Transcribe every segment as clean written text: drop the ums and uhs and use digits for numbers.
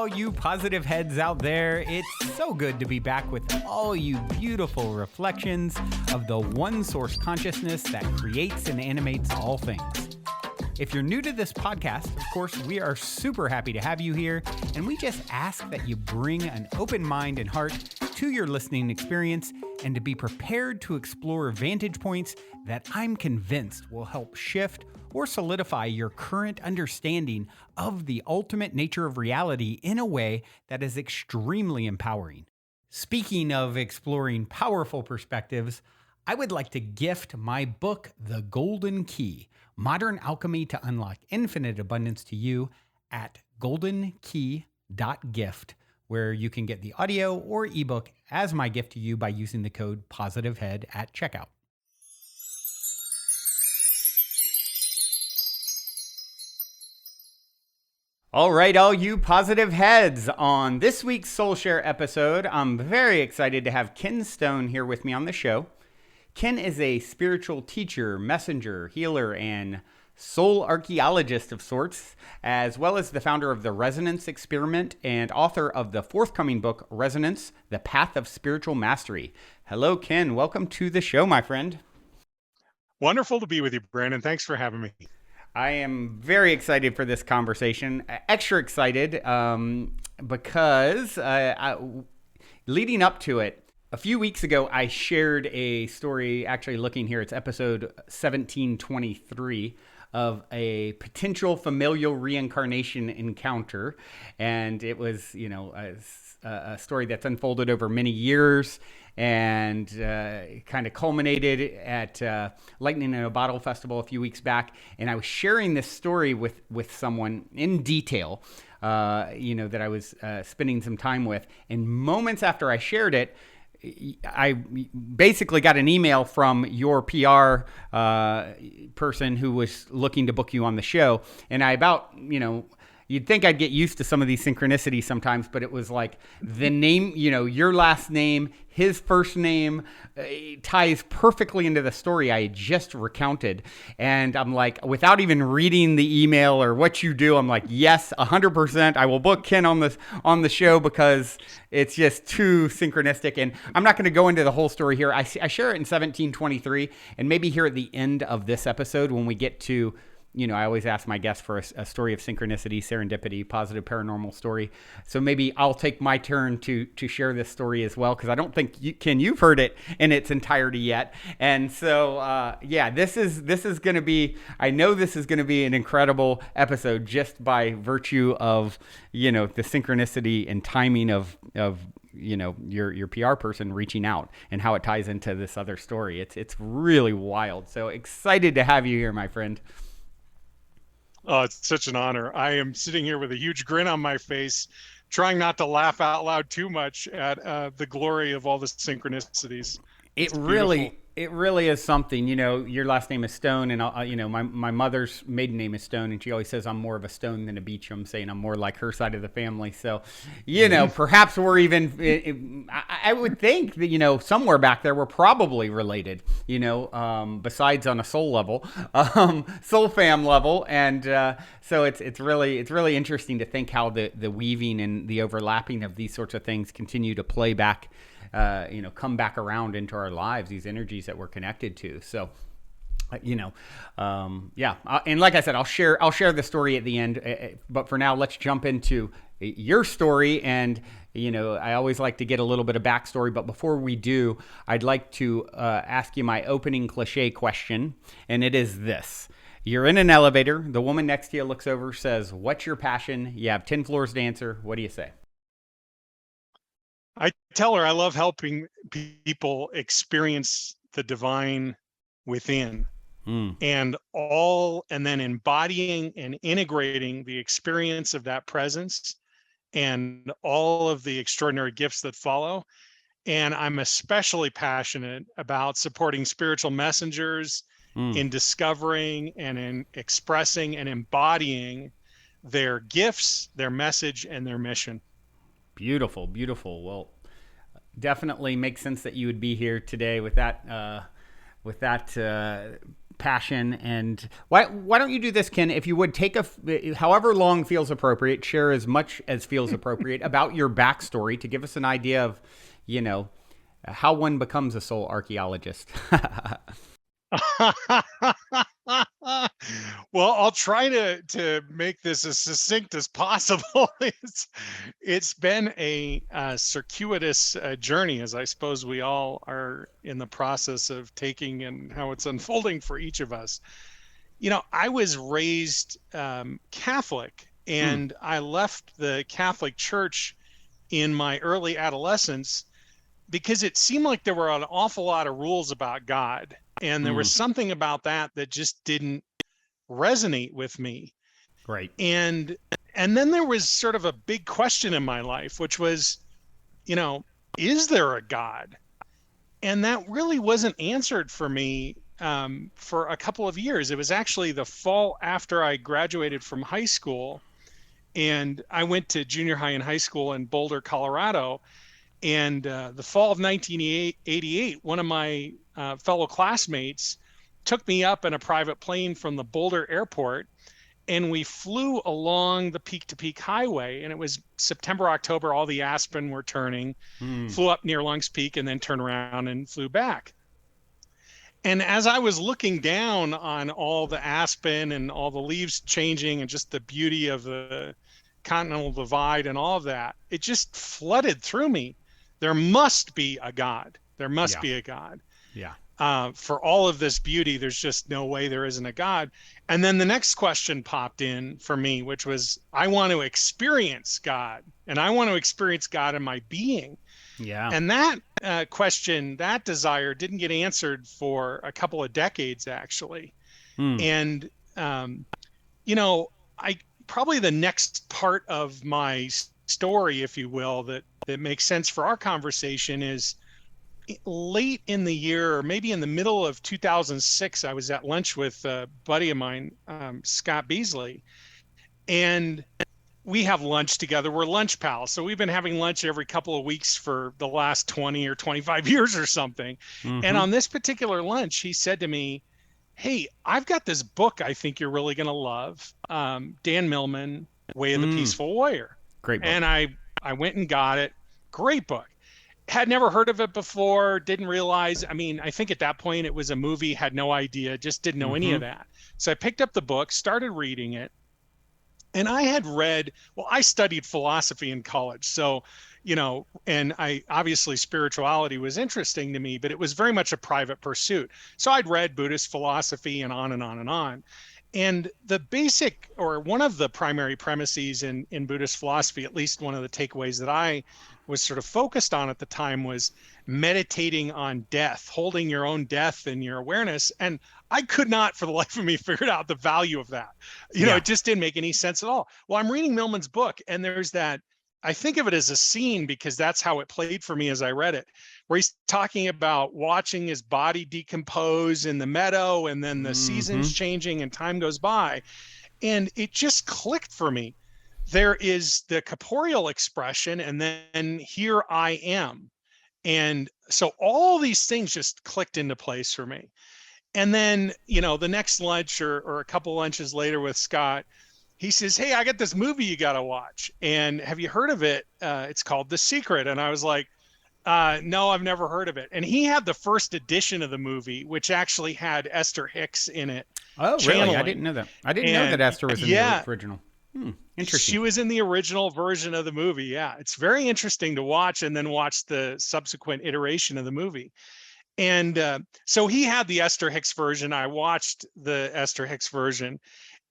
all you positive heads out there. It's so good to be back with all you beautiful reflections of the one source consciousness that creates and animates all things. If you're new to this podcast, of course, we are super happy to have you here, and we just ask that you bring an open mind and heart to your listening experience and to be prepared to explore vantage points that I'm convinced will help shift or solidify your current understanding of the ultimate nature of reality in a way that is extremely empowering. Speaking of exploring powerful perspectives, I would like to gift my book, The Golden Key, Modern Alchemy to Unlock Infinite Abundance to you at goldenkey.gift, where you can get the audio or ebook as my gift to you by using the code POSITIVEHEAD at checkout. All right, all you positive heads. On this week's Soul Share episode, I'm very excited to have Ken Stone here with me on the show. Ken is a spiritual teacher, messenger, healer, and soul archaeologist of sorts, as well as the founder of the Resonance Experiment and author of the forthcoming book, Resonance, The Path of Spiritual Mastery. Hello, Ken. Welcome to the show, my friend. Wonderful to be with you, Brandon. Thanks for having me. I am very excited for this conversation, extra excited because leading up to it, a few weeks ago, I shared a story, actually looking here, it's episode 1723, of a potential familial reincarnation encounter. And it was, a story that's unfolded over many years and kind of culminated at Lightning in a Bottle Festival a few weeks back. And I was sharing this story with someone in detail, that I was spending some time with. And moments after I shared it, I basically got an email from your PR person who was looking to book you on the show. And you'd think I'd get used to some of these synchronicities sometimes, but it was like the name, your last name, his first name ties perfectly into the story I had just recounted. And I'm like, without even reading the email or what you do, I'm like, yes, 100%. I will book Ken on the show because it's just too synchronistic. And I'm not going to go into the whole story here. I share it in 1723, and maybe here at the end of this episode when we get to, I always ask my guests for a story of synchronicity, serendipity, positive paranormal story. So maybe I'll take my turn to share this story as well, because I don't think you've heard it in its entirety yet. And so, this is going to be, I know this is going to be an incredible episode just by virtue of, the synchronicity and timing of your PR person reaching out and how it ties into this other story. It's really wild. So excited to have you here, my friend. Oh, it's such an honor. I am sitting here with a huge grin on my face, trying not to laugh out loud too much at the glory of all the synchronicities. It really is something. Your last name is Stone, and my mother's maiden name is Stone, and she always says I'm more of a stone than a beach. I'm saying I'm more like her side of the family. So, perhaps we're even. I would think that somewhere back there we're probably related. Besides on a soul level, soul fam level, and so it's really interesting to think how the weaving and the overlapping of these sorts of things continue to play back. Come back around into our lives, these energies that we're connected to. So, and like I said, I'll share the story at the end. But for now, let's jump into your story. And, I always like to get a little bit of backstory. But before we do, I'd like to ask you my opening cliche question. And it is this. You're in an elevator. The woman next to you looks over, says, "What's your passion?" You have 10 floors to answer. What do you say? I tell her I love helping people experience the divine within and then embodying and integrating the experience of that presence and all of the extraordinary gifts that follow. And I'm especially passionate about supporting spiritual messengers in discovering and in expressing and embodying their gifts, their message, and their mission. Beautiful, beautiful. Well, definitely makes sense that you would be here today with that passion. And why don't you do this, Ken? If you would take however long feels appropriate, share as much as feels appropriate about your backstory to give us an idea of, how one becomes a soul archaeologist. Well, I'll try to make this as succinct as possible. It's been a circuitous journey, as I suppose we all are in the process of taking, and how it's unfolding for each of us. I was raised Catholic, and I left the Catholic Church in my early adolescence because it seemed like there were an awful lot of rules about God. And there was something about that just didn't resonate with me. Right. And then there was sort of a big question in my life, which was, is there a God? And that really wasn't answered for me for a couple of years. It was actually the fall after I graduated from high school, and I went to junior high and high school in Boulder, Colorado. And the fall of 1988, one of my fellow classmates took me up in a private plane from the Boulder airport, and we flew along the peak-to-peak highway. And it was September, October, all the aspen were turning, flew up near Lungs Peak, and then turned around and flew back. And as I was looking down on all the aspen and all the leaves changing and just the beauty of the Continental Divide and all of that, it just flooded through me. There must be a God. There must be a God. Yeah. For all of this beauty, there's just no way there isn't a God. And then the next question popped in for me, which was, I want to experience God, and I want to experience God in my being. Yeah. And that question, that desire didn't get answered for a couple of decades, actually. And, probably the next part of my story, if you will, that makes sense for our conversation is late in the year, or maybe in the middle of 2006, I was at lunch with a buddy of mine, Scott Beasley, and we have lunch together. We're lunch pals. So we've been having lunch every couple of weeks for the last 20 or 25 years or something. And on this particular lunch, he said to me, "Hey, I've got this book I think you're really going to love. Dan Millman, Way of the Peaceful Warrior." Great book. And I went and got it. Great book. Had never heard of it before, didn't realize. I think at that point it was a movie, had no idea, just didn't know any of that. So I picked up the book, started reading it. And I had read, I studied philosophy in college. So, and obviously spirituality was interesting to me, but it was very much a private pursuit. So I'd read Buddhist philosophy and on and on and on. And the basic, or one of the primary premises in Buddhist philosophy, at least one of the takeaways that I was sort of focused on at the time, was meditating on death, holding your own death in your awareness. And I could not for the life of me figure out the value of that. It just didn't make any sense at all. Well, I'm reading Millman's book, and there's that, I think of it as a scene because that's how it played for me as I read it, where he's talking about watching his body decompose in the meadow, and then the seasons changing and time goes by. And it just clicked for me. There is the corporeal expression, and then here I am. And so all these things just clicked into place for me. And then, the next lunch or a couple lunches later with Scott, he says, "Hey, I got this movie you got to watch. And have you heard of it? It's called The Secret." And I was like, "No, I've never heard of it." And he had the first edition of the movie, which actually had Esther Hicks in it. Oh, really? I didn't know that. I didn't know that Esther was in the original. Interesting. She was in the original version of the movie. Yeah, it's very interesting to watch, and then watch the subsequent iteration of the movie. And so he had the Esther Hicks version. I watched the Esther Hicks version.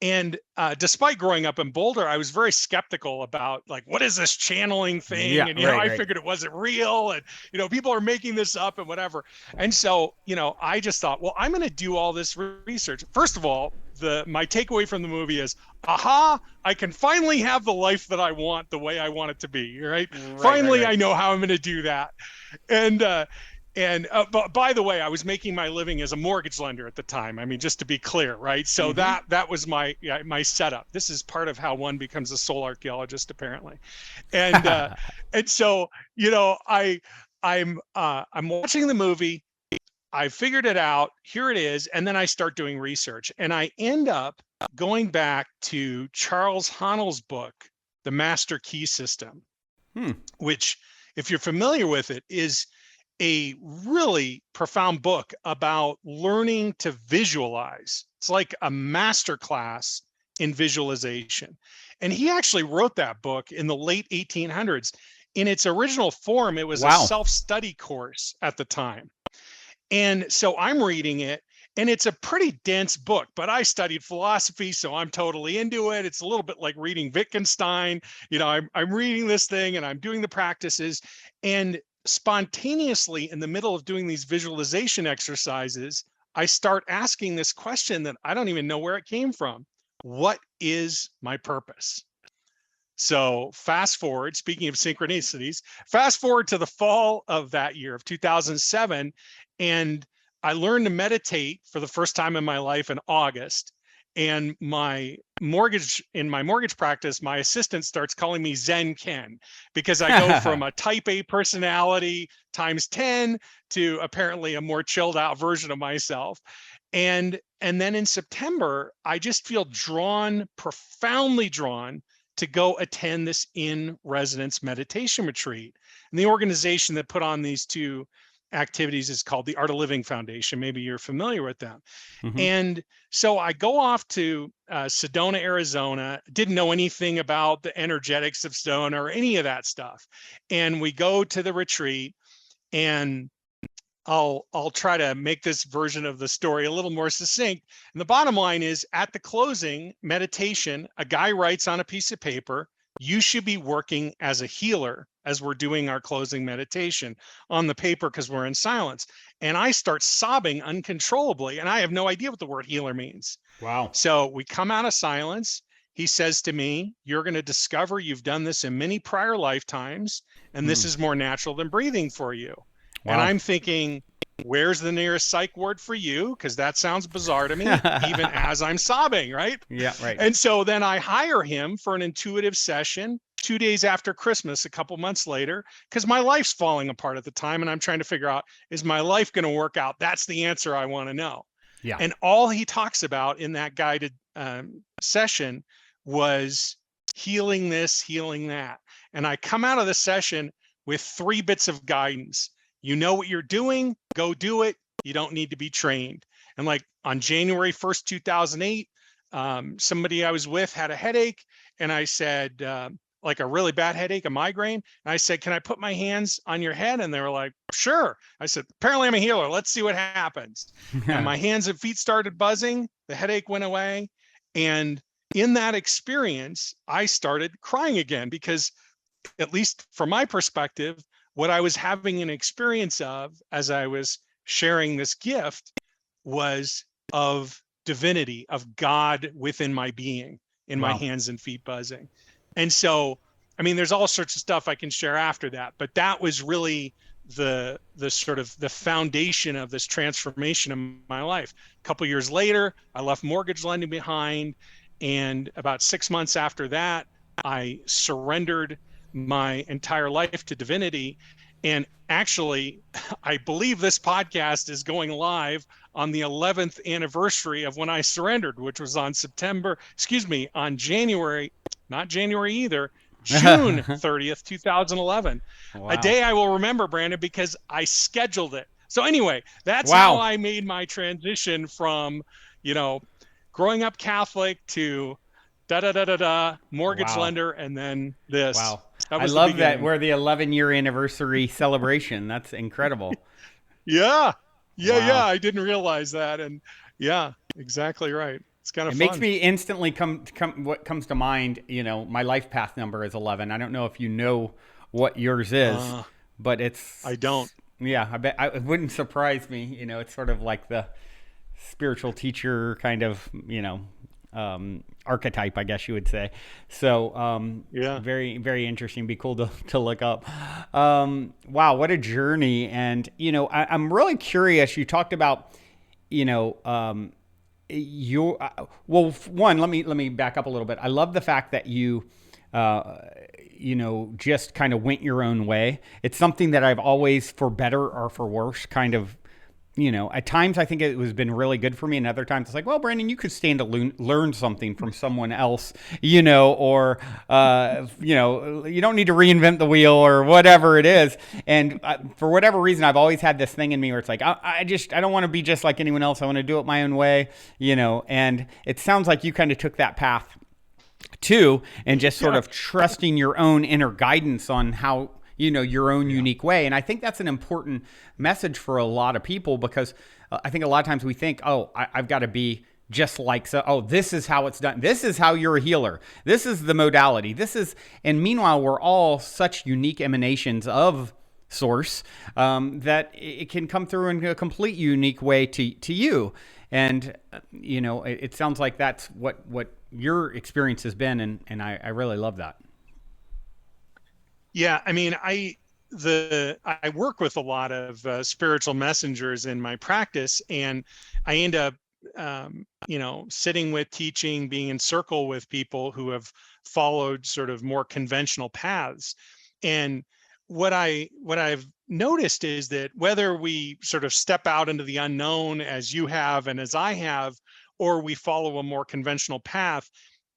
And despite growing up in Boulder, I was very skeptical about, like, what is this channeling thing? Yeah, and, I figured it wasn't real. And, people are making this up and whatever. And so, I just thought, well, I'm going to do all this research. First of all, my takeaway from the movie is, aha, I can finally have the life that I want the way I want it to be. Right. Finally, I know how I'm going to do that. But by the way, I was making my living as a mortgage lender at the time. Just to be clear, right? So that was my setup. This is part of how one becomes a soul archaeologist, apparently. And and so I'm watching the movie. I figured it out. Here it is. And then I start doing research. And I end up going back to Charles Haanel's book, The Master Key System, which, if you're familiar with it, is a really profound book about learning to visualize. It's like a master class in visualization. And he actually wrote that book in the late 1800s. In its original form, it was a self-study course at the time. And so I'm reading it, and it's a pretty dense book, but I studied philosophy, so I'm totally into it. It's a little bit like reading Wittgenstein. You know, I'm reading this thing and I'm doing the practices, and spontaneously in the middle of doing these visualization exercises, I start asking this question that I don't even know where it came from. What is my purpose? So fast forward, speaking of synchronicities, fast forward to the fall of that year of 2007, and I learned to meditate for the first time in my life in August. And in my mortgage practice, my assistant starts calling me Zen Ken, because I go from a type A personality times 10 to apparently a more chilled out version of myself. And then in September, I just feel profoundly drawn to go attend this in-residence meditation retreat. And the organization that put on these two activities is called the Art of Living Foundation. Maybe you're familiar with them. And so I go off to Sedona, Arizona. Didn't know anything about the energetics of Sedona or any of that stuff. And we go to the retreat, and I'll try to make this version of the story a little more succinct. And the bottom line is, at the closing meditation, a guy writes on a piece of paper, "You should be working as a healer," as we're doing our closing meditation on the paper, because we're in silence. And I start sobbing uncontrollably, and I have no idea what the word healer means. Wow. So we come out of silence. He says to me, "You're going to discover you've done this in many prior lifetimes, and this is more natural than breathing for you." Wow. And I'm thinking, where's the nearest psych ward for you? Because that sounds bizarre to me, even as I'm sobbing, right? Yeah, right. And so then I hire him for an intuitive session 2 days after Christmas, a couple months later, because my life's falling apart at the time. And I'm trying to figure out, is my life going to work out? That's the answer I want to know. Yeah. And all he talks about in that guided session was healing this, healing that. And I come out of the session with 3 bits of guidance. You know what you're doing, go do it. You don't need to be trained. And like on January 1st, 2008, somebody I was with had a headache. And I said, like a really bad headache, a migraine. And I said, "Can I put my hands on your head?" And they were like, "Sure." I said, "Apparently I'm a healer. Let's see what happens." And my hands and feet started buzzing. The headache went away. And in that experience, I started crying again, because at least from my perspective, what I was having an experience of as I was sharing this gift was of divinity, of God within my being, in my hands and feet buzzing. And so, I mean, there's all sorts of stuff I can share after that, but that was really the sort of the foundation of this transformation in my life. A couple years later, I left mortgage lending behind. And about 6 months after that, I surrendered my entire life to divinity. And actually, I believe this podcast is going live on the 11th anniversary of when I surrendered, which was on January, not January either, June 30th, 2011. Wow. A day I will remember, Brandon, because I scheduled it. So anyway, that's how I made my transition from, growing up Catholic to mortgage lender, and then this. Wow. I love that we're the 11-year anniversary celebration. That's incredible. Yeah. I didn't realize that. And yeah, exactly right. It's kind of fun. It makes me instantly what comes to mind, my life path number is 11. I don't know if you know what yours is, but it's... I don't. Yeah, I bet it wouldn't surprise me. It's sort of like the spiritual teacher kind of, archetype, I guess you would say. So, very, very interesting. Be cool to look up. Wow, what a journey. And, I'm really curious. You talked about, one, let me back up a little bit. I love the fact that you, just kind of went your own way. It's something that I've always, for better or for worse, kind of at times I think it has been really good for me, and other times it's like, well, Brandon, you could stand to learn something from someone else, or you don't need to reinvent the wheel or whatever it is. And for whatever reason, I've always had this thing in me where it's like, I don't want to be just like anyone else. I want to do it my own way, And it sounds like you kind of took that path too, and just sort of trusting your own inner guidance on how, your own unique way. And I think that's an important message for a lot of people, because I think a lot of times we think, I've got to be just like, this is how it's done. This is how you're a healer. This is the modality. And meanwhile, we're all such unique emanations of source that it can come through in a complete unique way to you. And, it sounds like that's what your experience has been. And I really love that. Yeah, I mean, I work with a lot of spiritual messengers in my practice, and I end up, sitting with, teaching, being in circle with people who have followed sort of more conventional paths. And what I've noticed is that whether we sort of step out into the unknown, as you have and as I have, or we follow a more conventional path,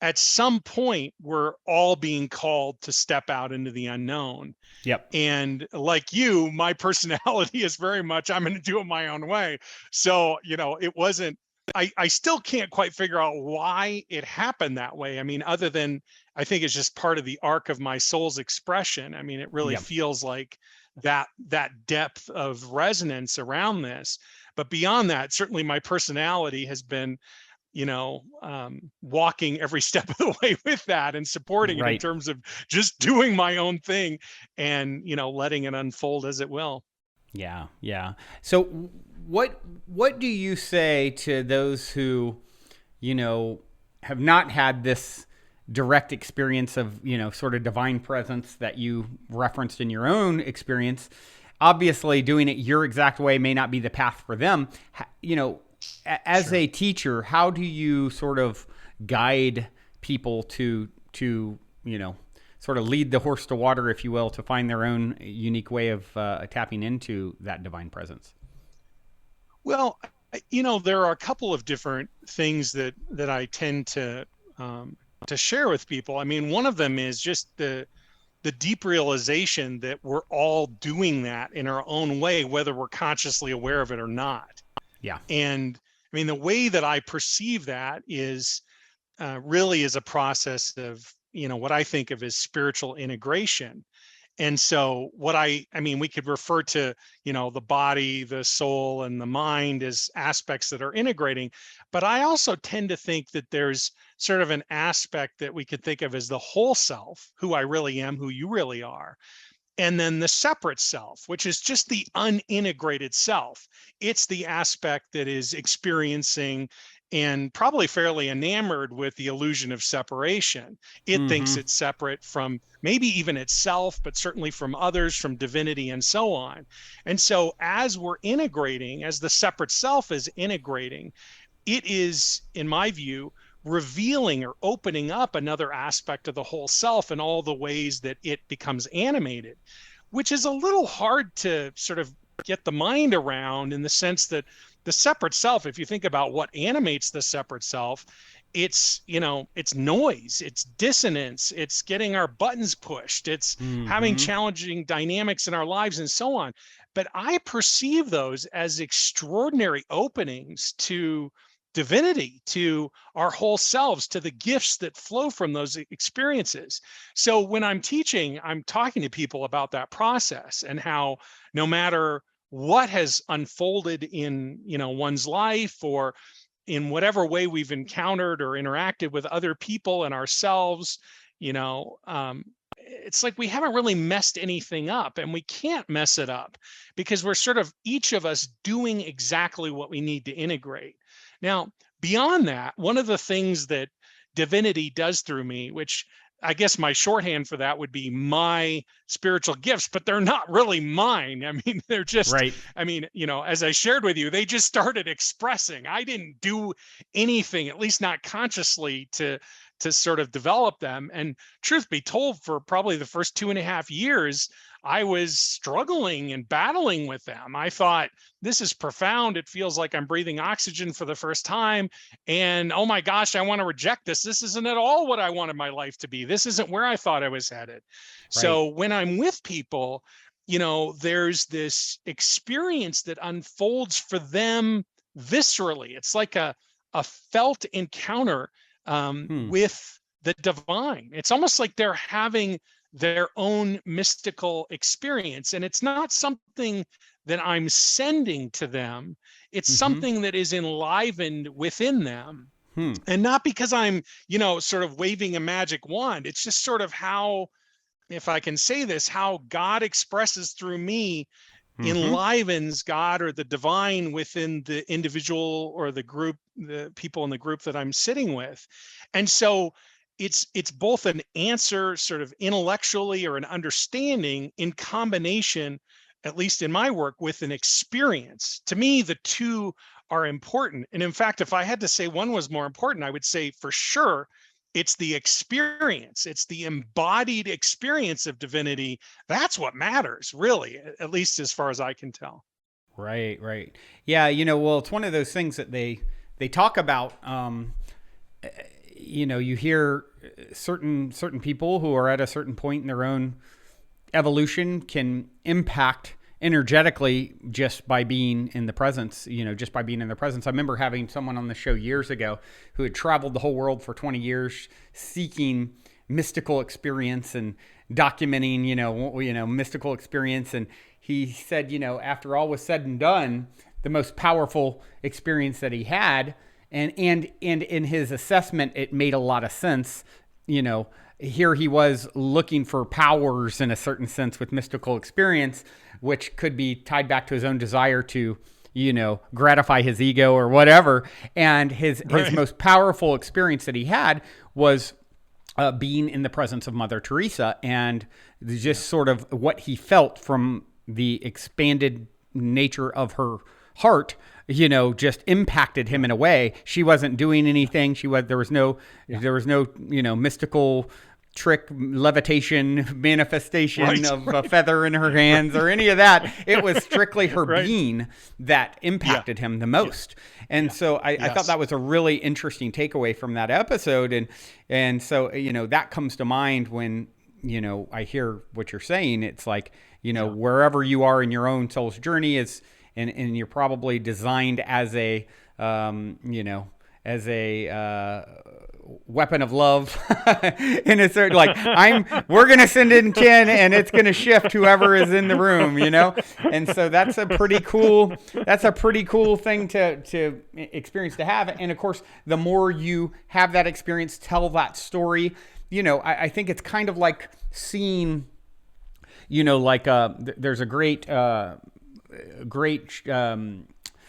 at some point we're all being called to step out into the unknown. Yep. And like you, my personality is very much, I'm going to do it my own way. So, it wasn't, I still can't quite figure out why it happened that way. I mean, other than I think it's just part of the arc of my soul's expression. I mean, it really feels like that depth of resonance around this. But beyond that, certainly my personality has been, walking every step of the way with that and supporting it in terms of just doing my own thing and, letting it unfold as it will. Yeah. Yeah. So what do you say to those who, have not had this direct experience of, sort of divine presence that you referenced in your own experience? Obviously doing it your exact way may not be the path for them. As a teacher, how do you sort of guide people to sort of lead the horse to water, if you will, to find their own unique way of tapping into that divine presence? Well, there are a couple of different things that I tend to share with people. I mean, one of them is just the deep realization that we're all doing that in our own way, whether we're consciously aware of it or not. Yeah. And I mean, the way that I perceive that is really is a process of, what I think of as spiritual integration. And so we could refer to, the body, the soul, and the mind as aspects that are integrating. But I also tend to think that there's sort of an aspect that we could think of as the whole self, who I really am, who you really are. And then the separate self, which is just the unintegrated self. It's the aspect that is experiencing and probably fairly enamored with the illusion of separation. It thinks it's separate from maybe even itself, but certainly from others, from divinity, and so on. And so as we're integrating, as the separate self is integrating, it is, in my view, revealing or opening up another aspect of the whole self in all the ways that it becomes animated, which is a little hard to sort of get the mind around, in the sense that the separate self, if you think about what animates the separate self, it's, it's noise, it's dissonance, it's getting our buttons pushed, it's having challenging dynamics in our lives, and so on. But I perceive those as extraordinary openings to divinity, to our whole selves, to the gifts that flow from those experiences. So when I'm teaching, I'm talking to people about that process, and how no matter what has unfolded in, one's life, or in whatever way we've encountered or interacted with other people and ourselves, it's like we haven't really messed anything up, and we can't mess it up, because we're sort of, each of us, doing exactly what we need to integrate. Now, beyond that, one of the things that divinity does through me, which I guess my shorthand for that would be my spiritual gifts, but they're not really mine. I mean, they're just, as I shared with you, they just started expressing. I didn't do anything, at least not consciously, to to sort of develop them. And truth be told, for probably the first 2.5 years, I was struggling and battling with them. I thought, this is profound. It feels like I'm breathing oxygen for the first time. And oh my gosh, I want to reject this. This isn't at all what I wanted my life to be. This isn't where I thought I was headed. Right. So when I'm with people, you know, there's this experience that unfolds for them viscerally. It's like a felt encounter with the divine. It's almost like they're having their own mystical experience. And it's not something that I'm sending to them. It's something that is enlivened within them. And not because I'm, you know, sort of waving a magic wand. It's just sort of how, if I can say this, how God expresses through me enlivens God or the divine within the individual or the group, the people in the group that I'm sitting with. And so it's both an answer sort of intellectually or an understanding in combination, at least in my work, with an experience. To me, the two are important. And in fact, if I had to say one was more important, I would say for sure it's the experience. It's the embodied experience of divinity. That's what matters, really, at least as far as I can tell. Right, right. Yeah, you know, well, it's one of those things that they talk about. You know, you hear certain people who are at a certain point in their own evolution can impact energetically just by being in the presence, you know, just by being in their presence. I remember having someone on the show years ago who had traveled the whole world for 20 years seeking mystical experience and documenting, you know, mystical experience. And he said, you know, after all was said and done, the most powerful experience that he had, and in his assessment, it made a lot of sense, you know, here he was looking for powers in a certain sense with mystical experience, which could be tied back to his own desire to, you know, gratify his ego or whatever. And his most powerful experience that he had was being in the presence of Mother Teresa, and just sort of what he felt from the expanded nature of her heart, you know, just impacted him in a way. She wasn't doing anything. There was no, you know, mystical trick, levitation, manifestation of a feather in her hands or any of that. It was strictly her being that impacted him the most. And so I thought that was a really interesting takeaway from that episode. And so, you know, that comes to mind when, you know, I hear what you're saying. It's like, you know, wherever you are in your own soul's journey is, and you're probably designed as a, you know, as a weapon of love in a certain, like, we're going to send in Ken and it's going to shift whoever is in the room, you know? And so that's a pretty cool thing to experience, to have. And of course, the more you have that experience, tell that story, you know, I think it's kind of like seeing, you know, like, there's a great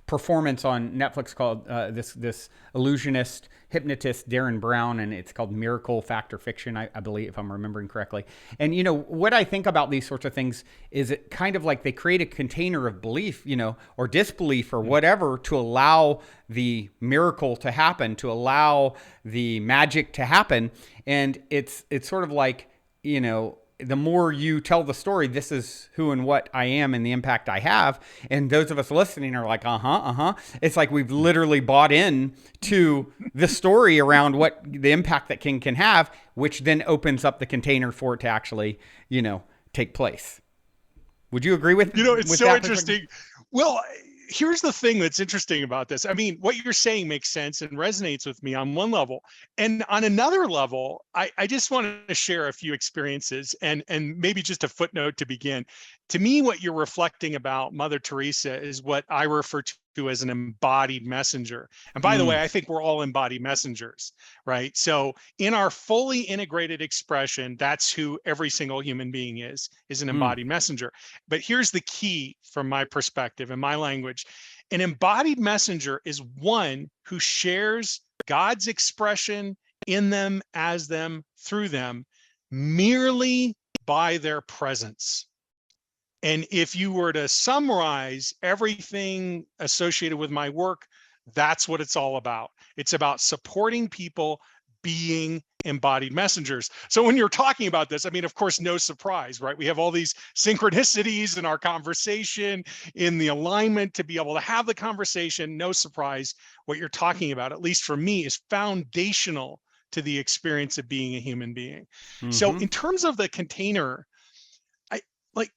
performance on Netflix called this illusionist hypnotist Darren Brown, and it's called Miracle Factor Fiction, I believe, if I'm remembering correctly. And you know what I think about these sorts of things is it kind of like they create a container of belief, you know, or disbelief or whatever, to allow the miracle to happen, to allow the magic to happen. And it's sort of like, you know, the more you tell the story, this is who and what I am and the impact I have. And those of us listening are like, It's like we've literally bought in to the story around what the impact that King can have, which then opens up the container for it to actually, you know, take place. Would you agree with? You know, it's so interesting. Well, here's the thing that's interesting about this. I mean, what you're saying makes sense and resonates with me on one level. And on another level, I just want to share a few experiences and maybe just a footnote to begin. To me, what you're reflecting about Mother Teresa is what I refer to as an embodied messenger. And by the way, I think we're all embodied messengers, right? So in our fully integrated expression, that's who every single human being is an embodied messenger. But here's the key from my perspective and my language. An embodied messenger is one who shares God's expression in them, as them, through them, merely by their presence. And if you were to summarize everything associated with my work, that's what it's all about. It's about supporting people being embodied messengers. So when you're talking about this, I mean, of course, no surprise, right? We have all these synchronicities in our conversation, in the alignment to be able to have the conversation. No surprise, what you're talking about, at least for me, is foundational to the experience of being a human being. So in terms of the container, I like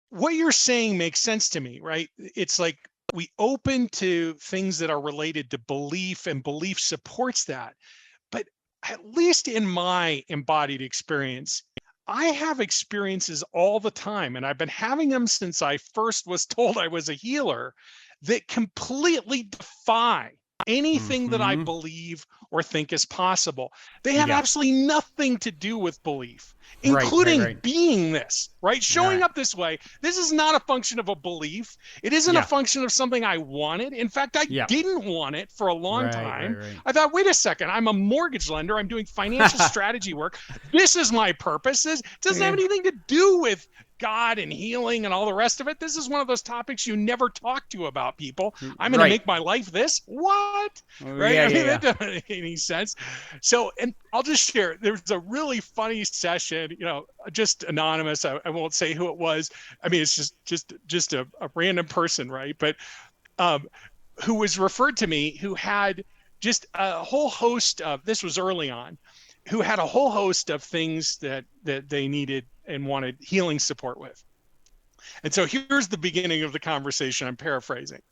what you're saying makes sense to me, right? It's like we open to things that are related to belief, and belief supports that. But at least in my embodied experience, I have experiences all the time, and I've been having them since I first was told I was a healer, that completely defy anything that I believe or think is possible. They have absolutely nothing to do with belief, including being this, right? Showing up this way. This is not a function of a belief. It isn't a function of something I wanted. In fact, I didn't want it for a long time. I thought, wait a second, I'm a mortgage lender. I'm doing financial strategy work. This is my purpose. It doesn't have anything to do with God and healing and all the rest of it. This is one of those topics you never talk to about people. I'm going to make my life this. What? Right? I mean, that doesn't make any sense. So, and I'll just share, there's a really funny session, just anonymous. I won't say who it was. I mean, it's just a random person, right? But who was referred to me, who had just a whole host of, this was early on, who had a whole host of things that they needed and wanted healing support with. And so here's the beginning of the conversation. I'm paraphrasing.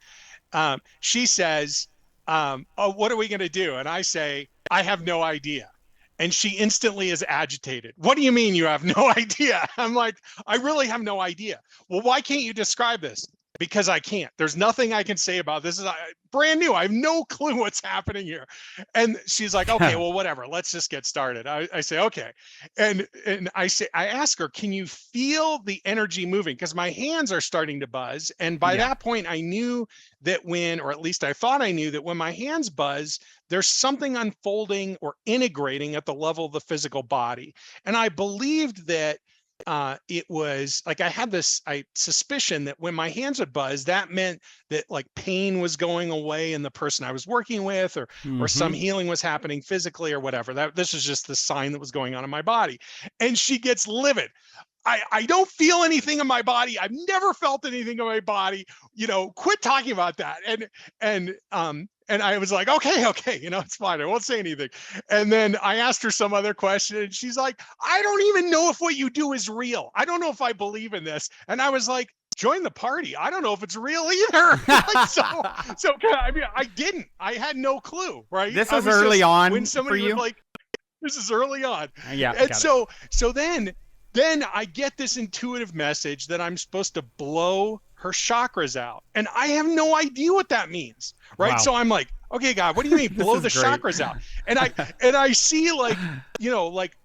She says, oh, what are we going to do? And I say, I have no idea. And she instantly is agitated. What do you mean you have no idea? I'm like, I really have no idea. Well, why can't you describe this? Because I can't. There's nothing I can say about this. This is brand new. I have no clue what's happening here. And she's like, okay, well, whatever. Let's just get started. I say, okay. And I ask her, can you feel the energy moving? Because my hands are starting to buzz. And by that point, I knew that or at least I thought I knew that when my hands buzz, there's something unfolding or integrating at the level of the physical body. And I believed that it was like, I had this suspicion that when my hands would buzz, that meant that like pain was going away in the person I was working with, or some healing was happening physically or whatever. This was just the sign that was going on in my body. And she gets livid. I don't feel anything in my body. I've never felt anything in my body. Quit talking about that. And I was like, okay, it's fine. I won't say anything. And then I asked her some other question, and she's like, I don't even know if what you do is real. I don't know if I believe in this. And I was like, join the party. I don't know if it's real either. so I mean, I didn't. I had no clue, right? This was early on when somebody for you? was like, this is early on. Yeah. And so then I get this intuitive message that I'm supposed to blow her chakras out. And I have no idea what that means. Right. Wow. So I'm like, okay, God, what do you mean blow the chakras out? And I see like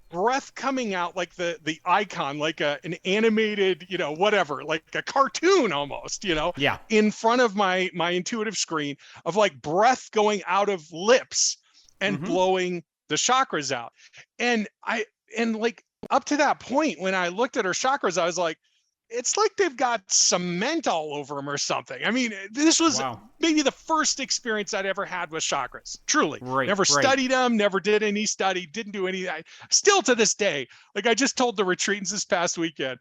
breath coming out, like the icon, like an animated, whatever, like a cartoon almost, in front of my intuitive screen of like breath going out of lips and blowing the chakras out. And like up to that point, when I looked at her chakras, I was like, it's like they've got cement all over them or something. I mean, this was maybe the first experience I'd ever had with chakras. Truly. Never studied them, never did any study, didn't do any. Still to this day, like I just told the retreatants this past weekend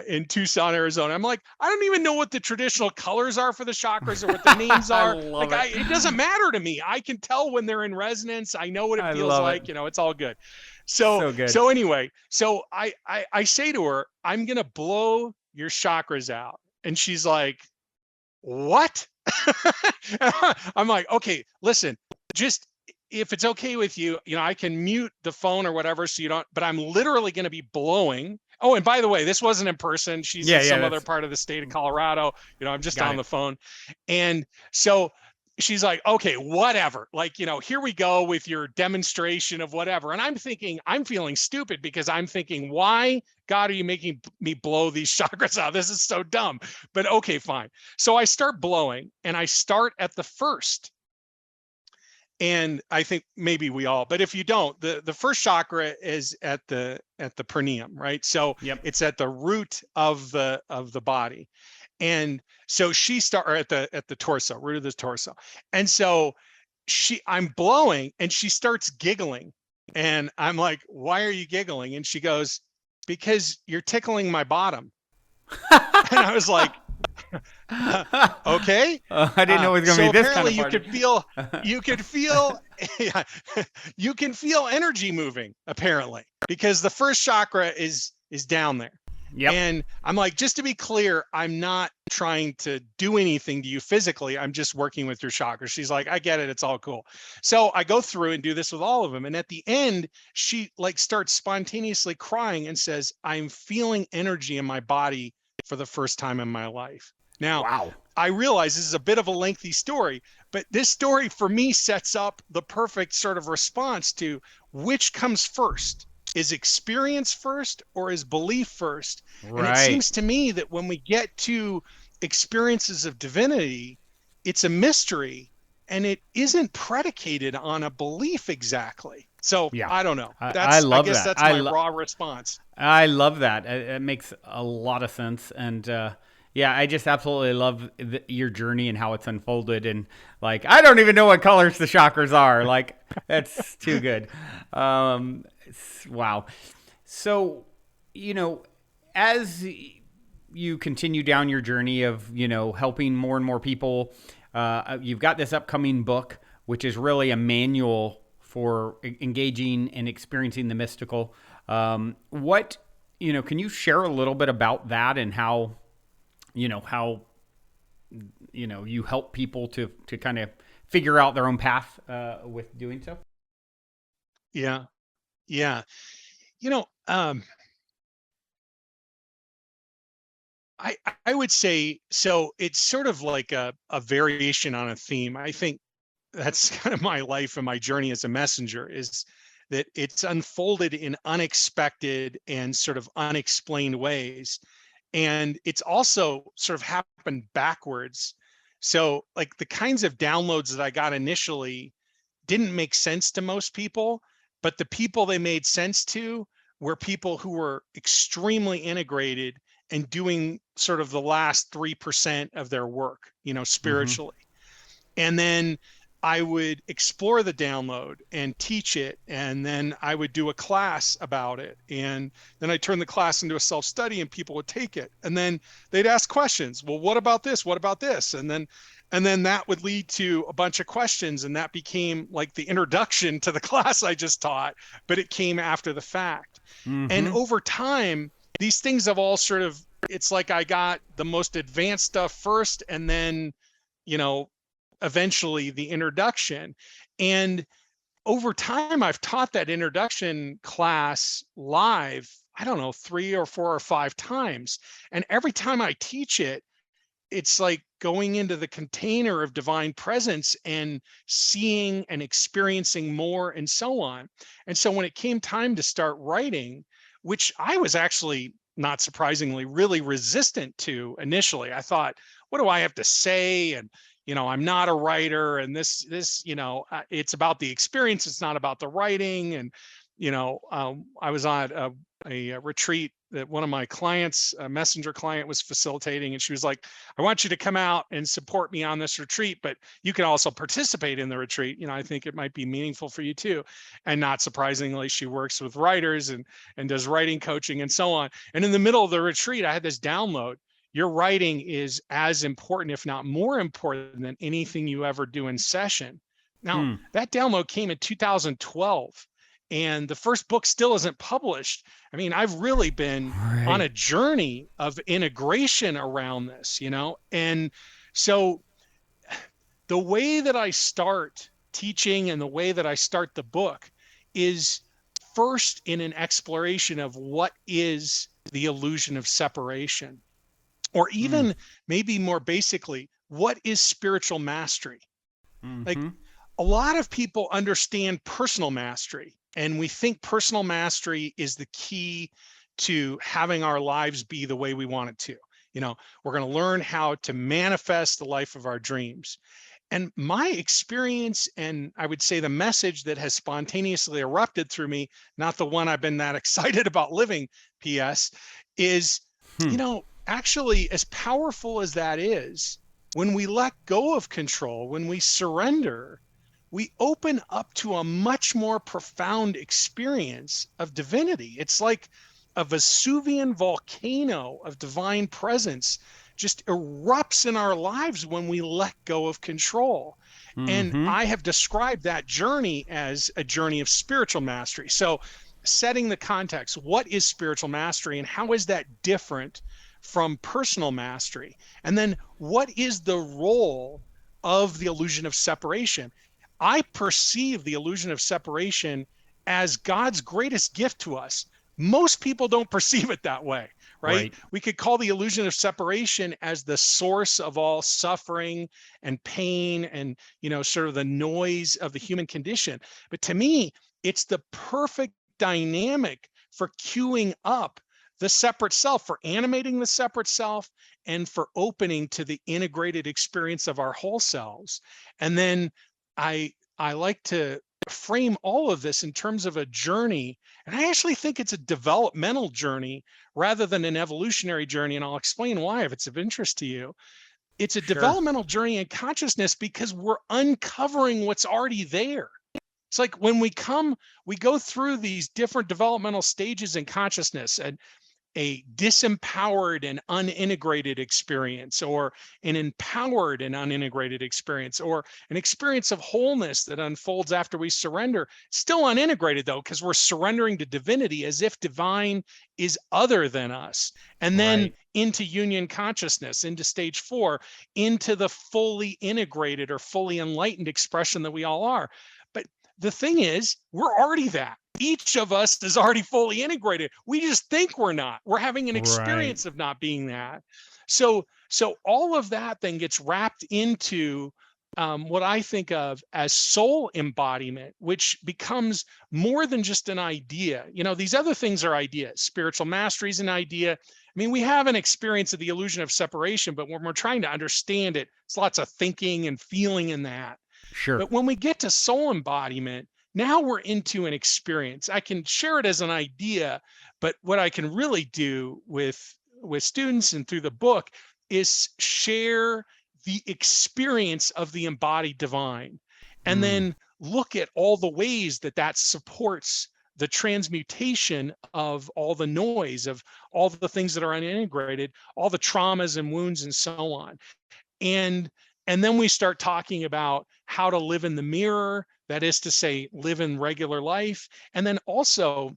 in Tucson, Arizona, I'm like, I don't even know what the traditional colors are for the chakras or what the names are. It doesn't matter to me. I can tell when they're in resonance. I know what it feels like. It's all good. So anyway, so I say to her, I'm going to blow your chakras out. And she's like, what? I'm like, okay, listen, just if it's okay with you, I can mute the phone or whatever. So you don't, but I'm literally going to be blowing. Oh, and by the way, this wasn't in person. She's in some other part of the state of Colorado. I'm just on the phone. And so she's like, okay, whatever. Like, here we go with your demonstration of whatever. And I'm thinking, I'm feeling stupid because I'm thinking, why, God, are you making me blow these chakras out? This is so dumb. But okay, fine. So I start blowing, and I start at the first. And I think maybe we all, but if you don't, the first chakra is at the perineum, right? So it's at the root of the body. And so she started at the torso, root of the torso. And so I'm blowing and she starts giggling. And I'm like, why are you giggling? And she goes, because you're tickling my bottom. And I was like, okay. I didn't know it was going to So be this kind apparently of party. you could feel, yeah, you can feel energy moving apparently, because the first chakra is down there. Yep. And I'm like, just to be clear, I'm not trying to do anything to you physically. I'm just working with your chakras. She's like, I get it. It's all cool. So I go through and do this with all of them. And at the end, she like starts spontaneously crying and says, I'm feeling energy in my body for the first time in my life. Now, wow. I realize this is a bit of a lengthy story, but this story for me sets up the perfect sort of response to which comes first. Is experience first or is belief first? Right. And it seems to me that when we get to experiences of divinity, it's a mystery and it isn't predicated on a belief exactly. So yeah. I don't know. I love that. That's my raw response. I love that. It makes a lot of sense. And yeah, I just absolutely love your journey and how it's unfolded. And like, I don't even know what colors the chakras are. Like, that's too good. Wow. So, you know, as you continue down your journey of, you know, helping more and more people, you've got this upcoming book, which is really a manual for engaging and experiencing the mystical. What, you know, can you share a little bit about that and how you help people to kind of figure out their own path with doing so? Yeah. Yeah. You know, I would say, so it's sort of like a variation on a theme. I think that's kind of my life and my journey as a messenger, is that it's unfolded in unexpected and sort of unexplained ways. And it's also sort of happened backwards. So like the kinds of downloads that I got initially didn't make sense to most people, but the people they made sense to were people who were extremely integrated and doing sort of the last 3% of their work, you know, spiritually. Mm-hmm. And then I would explore the download and teach it. And then I would do a class about it. And then I turn the class into a self-study and people would take it. And then they'd ask questions. Well, what about this? What about this? And then that would lead to a bunch of questions. And that became like the introduction to the class I just taught, but it came after the fact. Mm-hmm. And over time, these things have all sort of, it's like I got the most advanced stuff first, and then, you know, eventually the introduction. And over time, I've taught that introduction class live, I don't know, 3 or 4 or 5 times. And every time I teach it, it's like going into the container of divine presence and seeing and experiencing more and so on. And so when it came time to start writing, which I was actually, not surprisingly, really resistant to initially. I thought, what do I have to say? And, you know, I'm not a writer, and this, you know, it's about the experience. It's not about the writing. And, you know, I was on a retreat that one of my clients, a messenger client, was facilitating. And she was like, I want you to come out and support me on this retreat, but you can also participate in the retreat. You know, I think it might be meaningful for you too. And not surprisingly, she works with writers and does writing coaching and so on. And in the middle of the retreat, I had this download. Your writing is as important, if not more important, than anything you ever do in session. Now, that download came in 2012. And the first book still isn't published. I mean, I've really been on a journey of integration around this, you know? And so the way that I start teaching and the way that I start the book is first in an exploration of what is the illusion of separation, or even maybe more basically, what is spiritual mastery? Mm-hmm. Like, a lot of people understand personal mastery, and we think personal mastery is the key to having our lives be the way we want it to. You know, we're going to learn how to manifest the life of our dreams. And my experience, and I would say the message that has spontaneously erupted through me, not the one I've been that excited about living, P.S., is, you know, actually, as powerful as that is, when we let go of control, when we surrender, we open up to a much more profound experience of divinity. It's like a Vesuvian volcano of divine presence just erupts in our lives when we let go of control. And Mm-hmm. I have described that journey as a journey of spiritual mastery. So, setting the context, what is spiritual mastery and how is that different from personal mastery? And then, what is the role of the illusion of separation? I perceive the illusion of separation as God's greatest gift to us. Most people don't perceive it that way, right? Right. We could call the illusion of separation as the source of all suffering and pain and, sort of the noise of the human condition. But to me, it's the perfect dynamic for queuing up the separate self, for animating the separate self, and for opening to the integrated experience of our whole selves. And then I like to frame all of this in terms of a journey. And I actually think it's a developmental journey rather than an evolutionary journey. And I'll explain why if it's of interest to you. It's a Sure. developmental journey in consciousness because we're uncovering what's already there. It's like when we go through these different developmental stages in consciousness, and a disempowered and unintegrated experience, or an empowered and unintegrated experience, or an experience of wholeness that unfolds after we surrender. Still unintegrated though, because we're surrendering to divinity as if divine is other than us. And then Right. into union consciousness, into stage 4, into the fully integrated or fully enlightened expression that we all are. But the thing is, we're already that. Each of us is already fully integrated. We just think we're not. We're having an Right. experience of not being that. So all of that then gets wrapped into what I think of as soul embodiment, which becomes more than just an idea. These other things are ideas. Spiritual mastery is an idea. I mean, we have an experience of the illusion of separation, but when we're trying to understand it, it's lots of thinking and feeling in that. Sure. But when we get to soul embodiment, now we're into an experience. I can share it as an idea, but what I can really do with students and through the book is share the experience of the embodied divine, and Mm. then look at all the ways that that supports the transmutation of all the noise, of all the things that are unintegrated, all the traumas and wounds and so on. And and then we start talking about how to live in the mirror, that is to say, live in regular life. And then also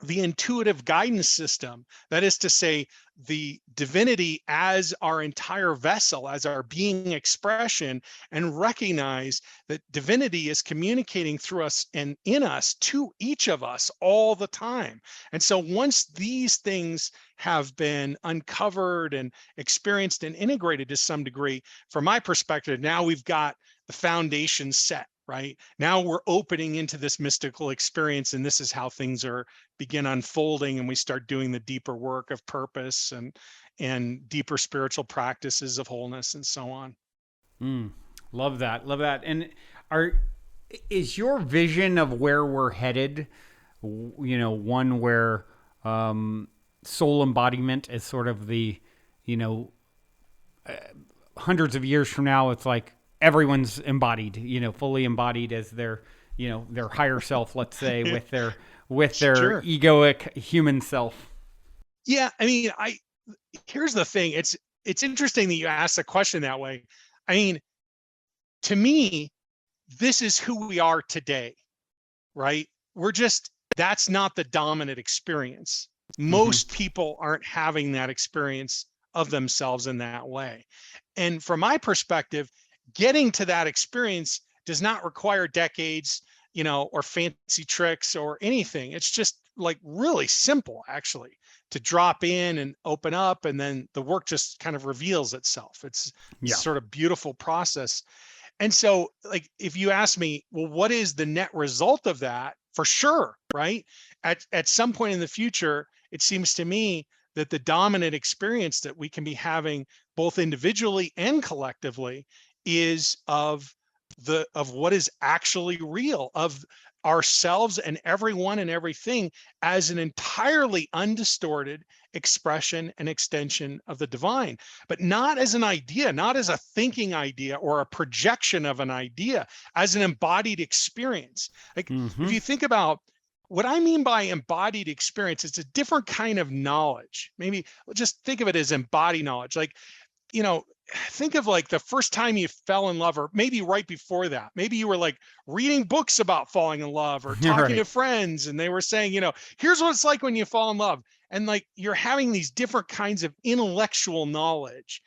the intuitive guidance system, that is to say, the divinity as our entire vessel, as our being expression, and recognize that divinity is communicating through us and in us to each of us all the time. And so once these things have been uncovered and experienced and integrated to some degree, from my perspective, now we've got the foundation set. Right now we're opening into this mystical experience, and this is how things are begin unfolding, and we start doing the deeper work of purpose and deeper spiritual practices of wholeness and so on. Mm. Love that. Love that. And are is your vision of where we're headed, one where soul embodiment is sort of the, you know, hundreds of years from now, it's like everyone's embodied, fully embodied as their, their higher self, let's say, with their Sure. egoic human self. Yeah, I mean, I here's the thing. It's interesting that you asked the question that way. I mean, to me, this is who we are today, right? We're just, that's not the dominant experience. Mm-hmm. Most people aren't having that experience of themselves in that way. And from my perspective, getting to that experience does not require decades, or fancy tricks or anything. It's just like really simple, actually, to drop in and open up, and then the work just kind of reveals itself. It's Yeah. sort of beautiful process. And so, like, if you ask me, well, what is the net result of that? For sure, right? At some point in the future, it seems to me that the dominant experience that we can be having both individually and collectively is of what is actually real, of ourselves and everyone and everything as an entirely undistorted expression and extension of the divine, but not as an idea, not as a thinking idea or a projection of an idea, as an embodied experience. Like if you think about what I mean by embodied experience, it's a different kind of knowledge. Maybe just think of it as embodied knowledge. Like, think of like the first time you fell in love, or maybe right before that. Maybe you were like reading books about falling in love or talking to friends, and they were saying, here's what it's like when you fall in love. And like you're having these different kinds of intellectual knowledge.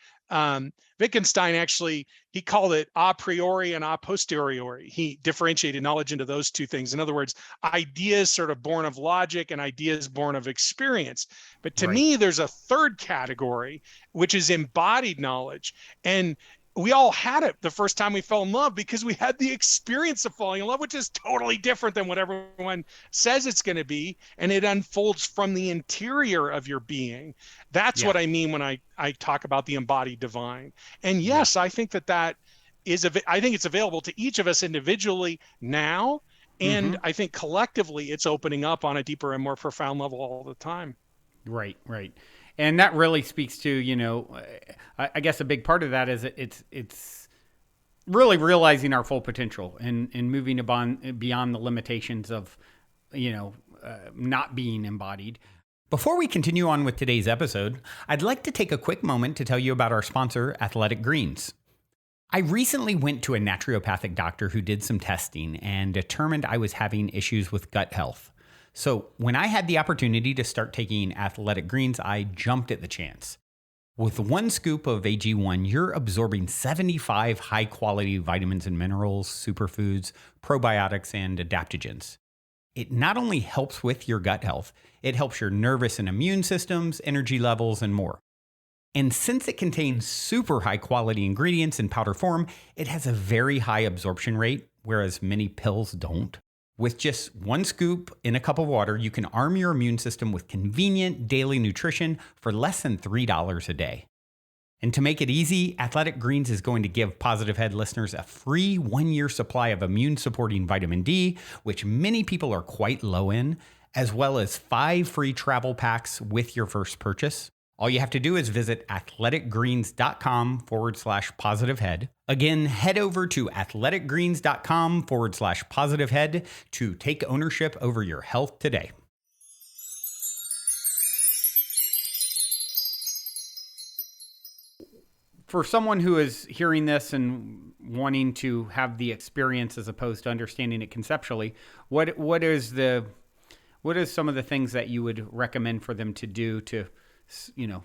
Wittgenstein actually, he called it a priori and a posteriori. He differentiated knowledge into those two things. In other words, ideas sort of born of logic and ideas born of experience. But to me, there's a third category, which is embodied knowledge. And we all had it the first time we fell in love because we had the experience of falling in love, which is totally different than what everyone says it's going to be. And it unfolds from the interior of your being. That's what I mean when I talk about the embodied divine. And yes, I think that is, I think it's available to each of us individually now. And I think collectively it's opening up on a deeper and more profound level all the time. Right. And that really speaks to, I guess a big part of that is it's really realizing our full potential and moving beyond the limitations of, not being embodied. Before we continue on with today's episode, I'd like to take a quick moment to tell you about our sponsor, Athletic Greens. I recently went to a naturopathic doctor who did some testing and determined I was having issues with gut health. So when I had the opportunity to start taking Athletic Greens, I jumped at the chance. With 1 scoop of AG1, you're absorbing 75 high-quality vitamins and minerals, superfoods, probiotics, and adaptogens. It not only helps with your gut health, it helps your nervous and immune systems, energy levels, and more. And since it contains super high-quality ingredients in powder form, it has a very high absorption rate, whereas many pills don't. With just 1 scoop in a cup of water, you can arm your immune system with convenient daily nutrition for less than $3 a day. And to make it easy, Athletic Greens is going to give Positive Head listeners a free 1-year supply of immune-supporting vitamin D, which many people are quite low in, as well as 5 free travel packs with your first purchase. All you have to do is visit athleticgreens.com/positivehead. Again, head over to athleticgreens.com/positivehead to take ownership over your health today. For someone who is hearing this and wanting to have the experience as opposed to understanding it conceptually, what is some of the things that you would recommend for them to do to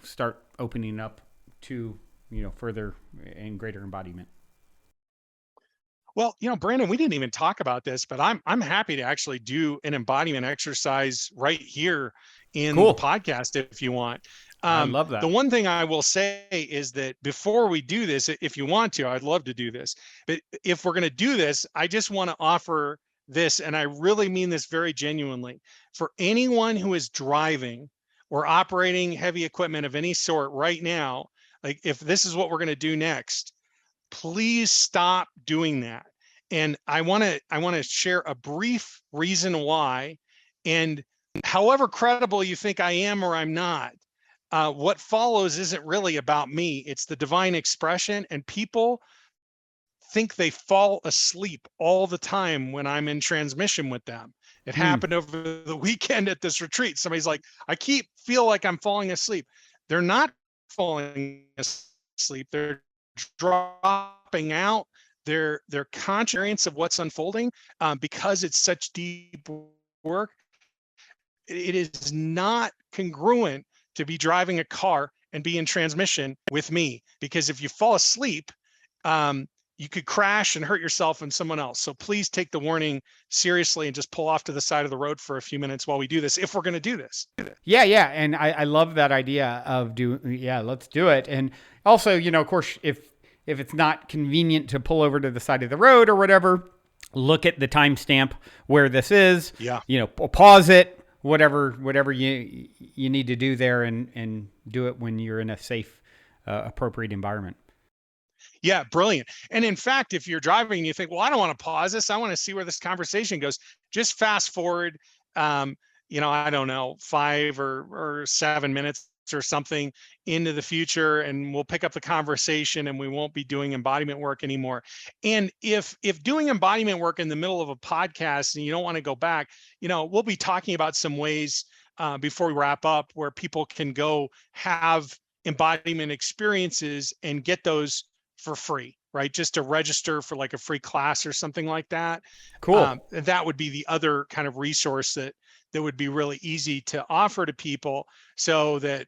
start opening up to, further and greater embodiment? Well, Brandon, we didn't even talk about this, but I'm happy to actually do an embodiment exercise right here in the podcast if you want. I love that. The one thing I will say is that before we do this, if you want to, I'd love to do this. But if we're going to do this, I just want to offer this, and I really mean this very genuinely. For anyone who is driving or operating heavy equipment of any sort right now, like if this is what we're going to do next, please stop doing that. And I want to share a brief reason why. And however credible you think I am or I'm not, what follows isn't really about me. It's the divine expression, and people think they fall asleep all the time when I'm in transmission with them. It happened over the weekend at this retreat. Somebody's like, I feel like I'm falling asleep. They're not falling asleep. They're dropping out their conscience of what's unfolding, because it's such deep work. It is not congruent to be driving a car and be in transmission with me, because if you fall asleep, you could crash and hurt yourself and someone else. So please take the warning seriously and just pull off to the side of the road for a few minutes while we do this, if we're going to do this. Yeah. And I love that idea of let's do it. And also, of course, if it's not convenient to pull over to the side of the road or whatever, look at the timestamp where this is. Yeah. Pause it, whatever you need to do there, and do it when you're in a safe, appropriate environment. Yeah, brilliant. And in fact, if you're driving and you think, well, I don't want to pause this, I want to see where this conversation goes, just fast forward, I don't know, 5 or 7 minutes or something into the future, and we'll pick up the conversation and we won't be doing embodiment work anymore. And if doing embodiment work in the middle of a podcast and you don't want to go back, we'll be talking about some ways before we wrap up where people can go have embodiment experiences and get those for free, right? Just to register for like a free class or something like that. Cool. That would be the other kind of resource that would be really easy to offer to people, so that,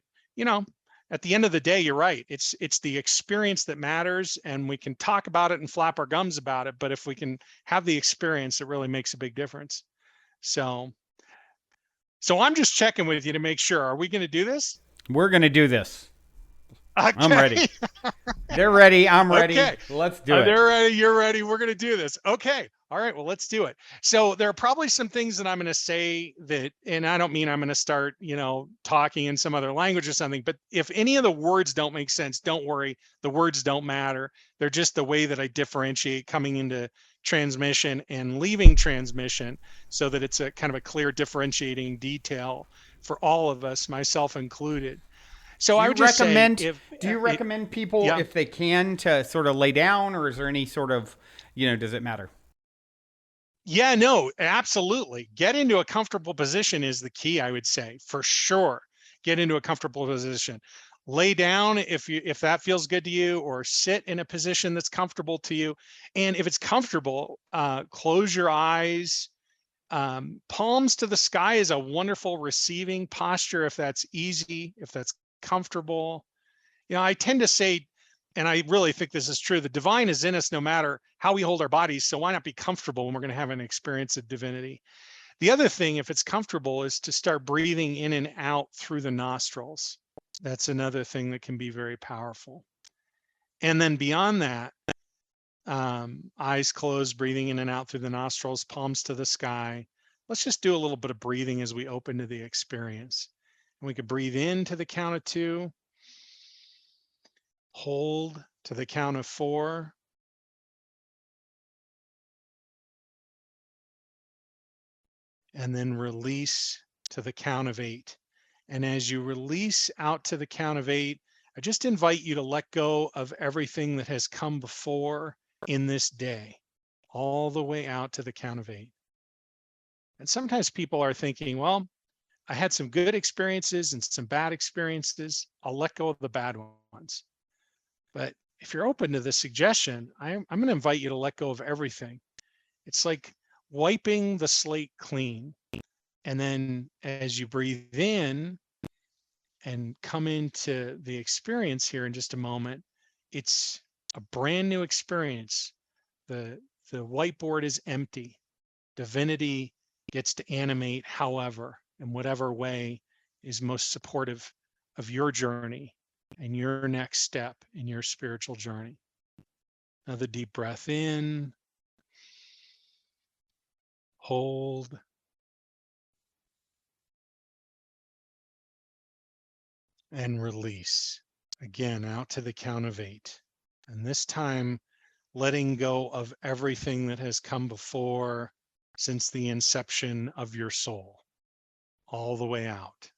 at the end of the day, you're right. It's the experience that matters, and we can talk about it and flap our gums about it. But if we can have the experience, it really makes a big difference. So I'm just checking with you to make sure. Are we going to do this? We're going to do this. Okay. I'm ready. They're ready. I'm ready. Okay. Let's do it. They're ready. You're ready. We're going to do this. Okay. All right. Well, let's do it. So there are probably some things that I'm going to say that, and I don't mean I'm going to start, talking in some other language or something, but if any of the words don't make sense, don't worry. The words don't matter. They're just the way that I differentiate coming into transmission and leaving transmission, so that it's a kind of a clear differentiating detail for all of us, myself included. So I would just recommend, say, do you recommend people, if they can, to sort of lay down, or is there any sort of, does it matter? Yeah, no, absolutely. Get into a comfortable position is the key, I would say, for sure. Get into a comfortable position. Lay down if that feels good to you, or sit in a position that's comfortable to you. And if it's comfortable, close your eyes. Palms to the sky is a wonderful receiving posture if that's easy, if that's comfortable. I tend to say, and I really think this is true, the divine is in us no matter how we hold our bodies. So why not be comfortable when we're going to have an experience of divinity? The other thing, if it's comfortable, is to start breathing in and out through the nostrils. That's another thing that can be very powerful. And then beyond that, eyes closed, breathing in and out through the nostrils, palms to the sky. Let's just do a little bit of breathing as we open to the experience. And we could breathe in to the count of 2. Hold to the count of 4. And then release to the count of 8. And as you release out to the count of 8, I just invite you to let go of everything that has come before in this day, all the way out to the count of 8. And sometimes people are thinking, well, I had some good experiences and some bad experiences. I'll let go of the bad ones. But if you're open to this suggestion, I'm going to invite you to let go of everything. It's like wiping the slate clean. And then as you breathe in and come into the experience here in just a moment, it's a brand new experience. The whiteboard is empty. Divinity gets to animate however, in whatever way is most supportive of your journey and your next step in your spiritual journey. Another deep breath in, hold, and release. Again, out to the count of 8. And this time, letting go of everything that has come before since the inception of your soul, all the way out.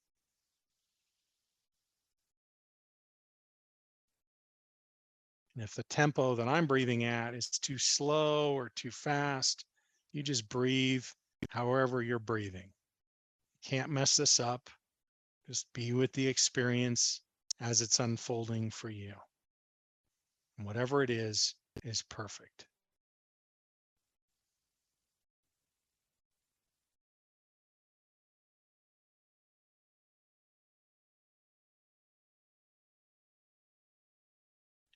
And if the tempo that I'm breathing at is too slow or too fast, you just breathe however you're breathing. You can't mess this up. Just be with the experience as it's unfolding for you. And whatever it is perfect.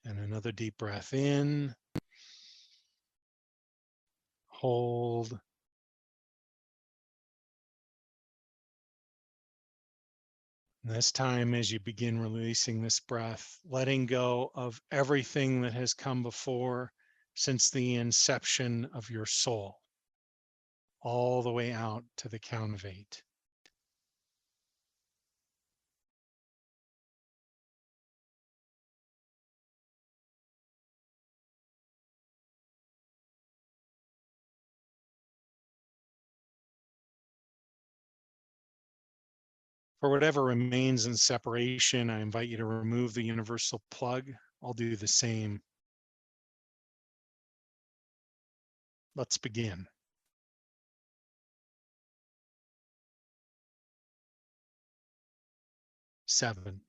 And another deep breath in, hold, and this time, as you begin releasing this breath, letting go of everything that has come before since the inception of your soul, all the way out to the count of 8. For whatever remains in separation, I invite you to remove the universal plug. I'll do the same. Let's begin. Seven.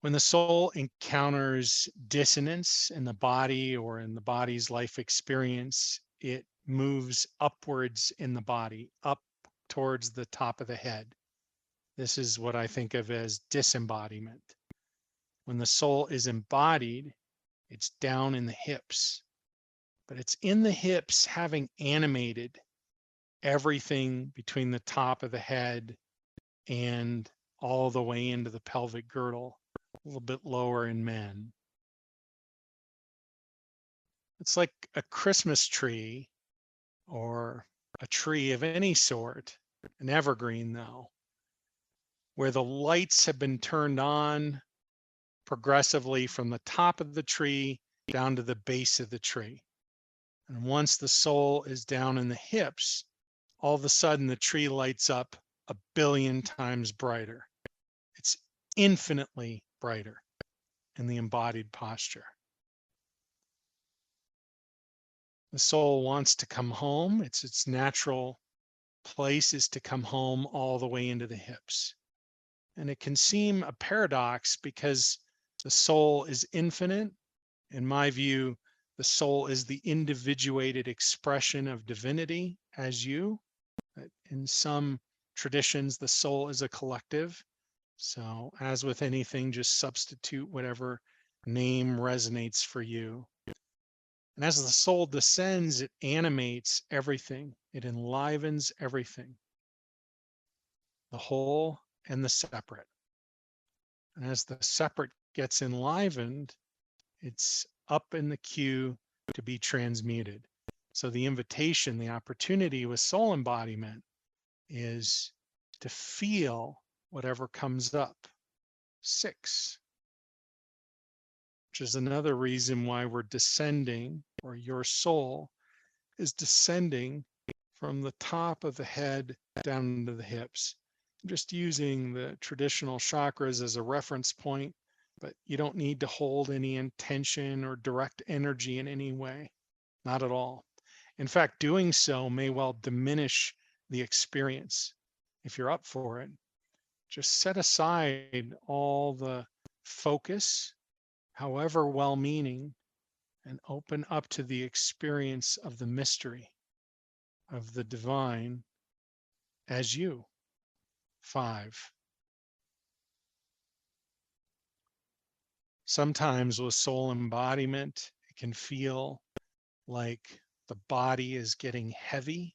When the soul encounters dissonance in the body or in the body's life experience, it moves upwards in the body, up towards the top of the head. This is what I think of as disembodiment. When the soul is embodied, it's down in the hips, but it's in the hips having animated everything between the top of the head and all the way into the pelvic girdle, a little bit lower in men. It's like a Christmas tree or a tree of any sort, an evergreen though, where the lights have been turned on progressively from the top of the tree down to the base of the tree. And once the soul is down in the hips, all of a sudden the tree lights up 1,000,000,000 times brighter. It's infinitely brighter in the embodied posture. The soul wants to come home. Its natural place is to come home all the way into the hips. And it can seem a paradox because the soul is infinite. In my view, the soul is the individuated expression of divinity as you. In some traditions, the soul is a collective. So as with anything, just substitute whatever name resonates for you. And as the soul descends, it animates everything. It enlivens everything, the whole and the separate. And as the separate gets enlivened, it's up in the queue to be transmuted. So the invitation, the opportunity with soul embodiment is to feel whatever comes up. 6, which is another reason why we're descending, or your soul is descending from the top of the head down into the hips. I'm just using the traditional chakras as a reference point, but you don't need to hold any intention or direct energy in any way, not at all. In fact, doing so may well diminish the experience. If you're up for it, just set aside all the focus, however well-meaning, and open up to the experience of the mystery of the divine as you. 5. Sometimes with soul embodiment, it can feel like the body is getting heavy,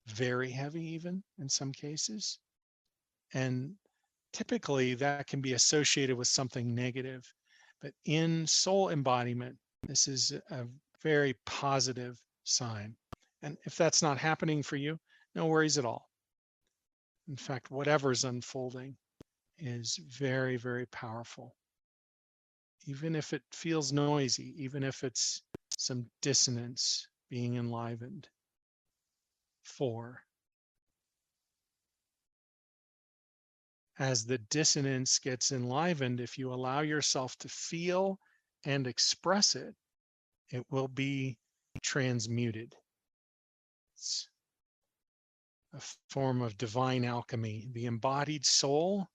very heavy even in some cases. And typically that can be associated with something negative. But in soul embodiment, this is a very positive sign. And if that's not happening for you, no worries at all. In fact, whatever's unfolding is very, very powerful. Even if it feels noisy, even if it's some dissonance being enlivened. 4. As the dissonance gets enlivened, if you allow yourself to feel and express it, it will be transmuted. It's a form of divine alchemy, the embodied soul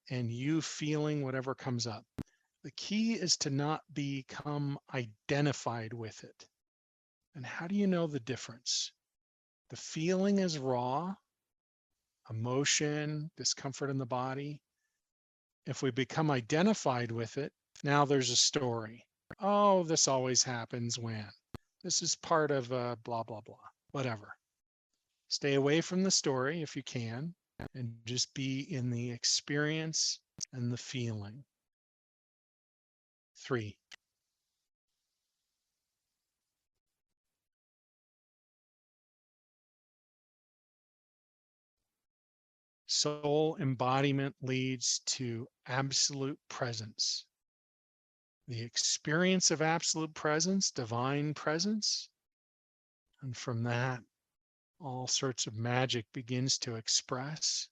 and you feeling whatever comes up. The key is to not become identified with it. And how do you know the difference? The feeling is raw, emotion, discomfort in the body. If we become identified with it, now there's a story. Oh, this always happens when. This is part of blah, blah, blah, whatever. Stay away from the story if you can, and just be in the experience and the feeling. 3. Soul embodiment leads to absolute presence. The experience of absolute presence, divine presence. And from that, all sorts of magic begins to express,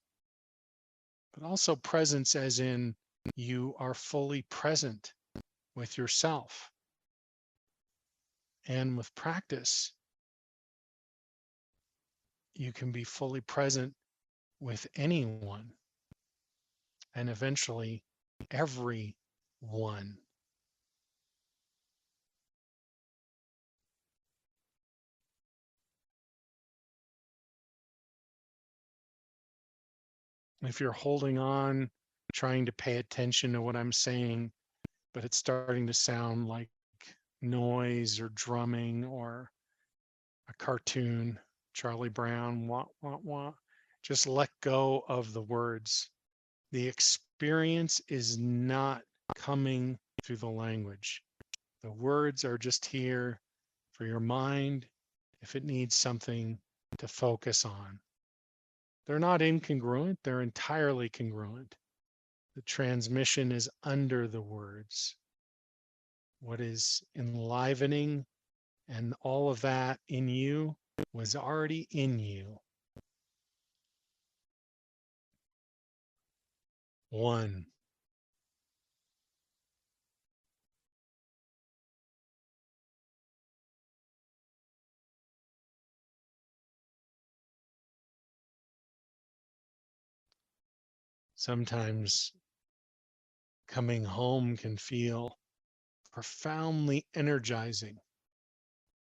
but also presence as in you are fully present with yourself. And with practice, you can be fully present with anyone and eventually everyone. If you're holding on, trying to pay attention to what I'm saying, but it's starting to sound like noise or drumming or a cartoon, Charlie Brown, wah, wah, wah, just let go of the words. The experience is not coming through the language. The words are just here for your mind if it needs something to focus on. They're not incongruent, they're entirely congruent. The transmission is under the words. What is enlivening and all of that in you was already in you. One. Sometimes coming home can feel profoundly energizing.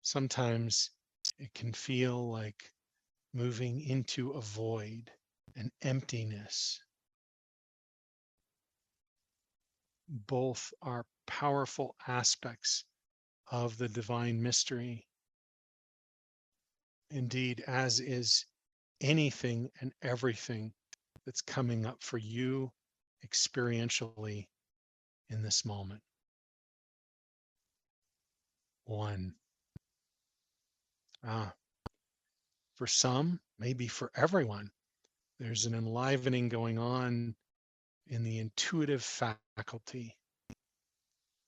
Sometimes it can feel like moving into a void, an emptiness. Both are powerful aspects of the divine mystery. Indeed, as is anything and everything that's coming up for you experientially in this moment. One. Ah, for some, maybe for everyone, there's an enlivening going on in the intuitive faculty.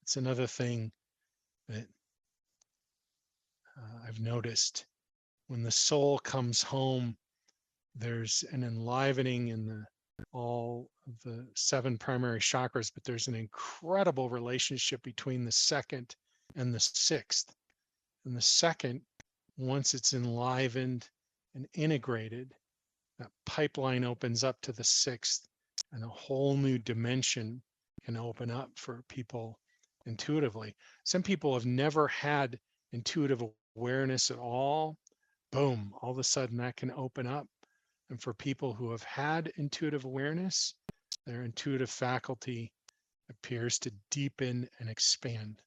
It's another thing that I've noticed. When the soul comes home, there's an enlivening in all of the 7 primary chakras, but there's an incredible relationship between the second and the sixth. And the second, once it's enlivened and integrated, that pipeline opens up to the sixth, and a whole new dimension can open up for people intuitively. Some people have never had intuitive awareness at all. Boom, all of a sudden that can open up. And for people who have had intuitive awareness, their intuitive faculty appears to deepen and expand.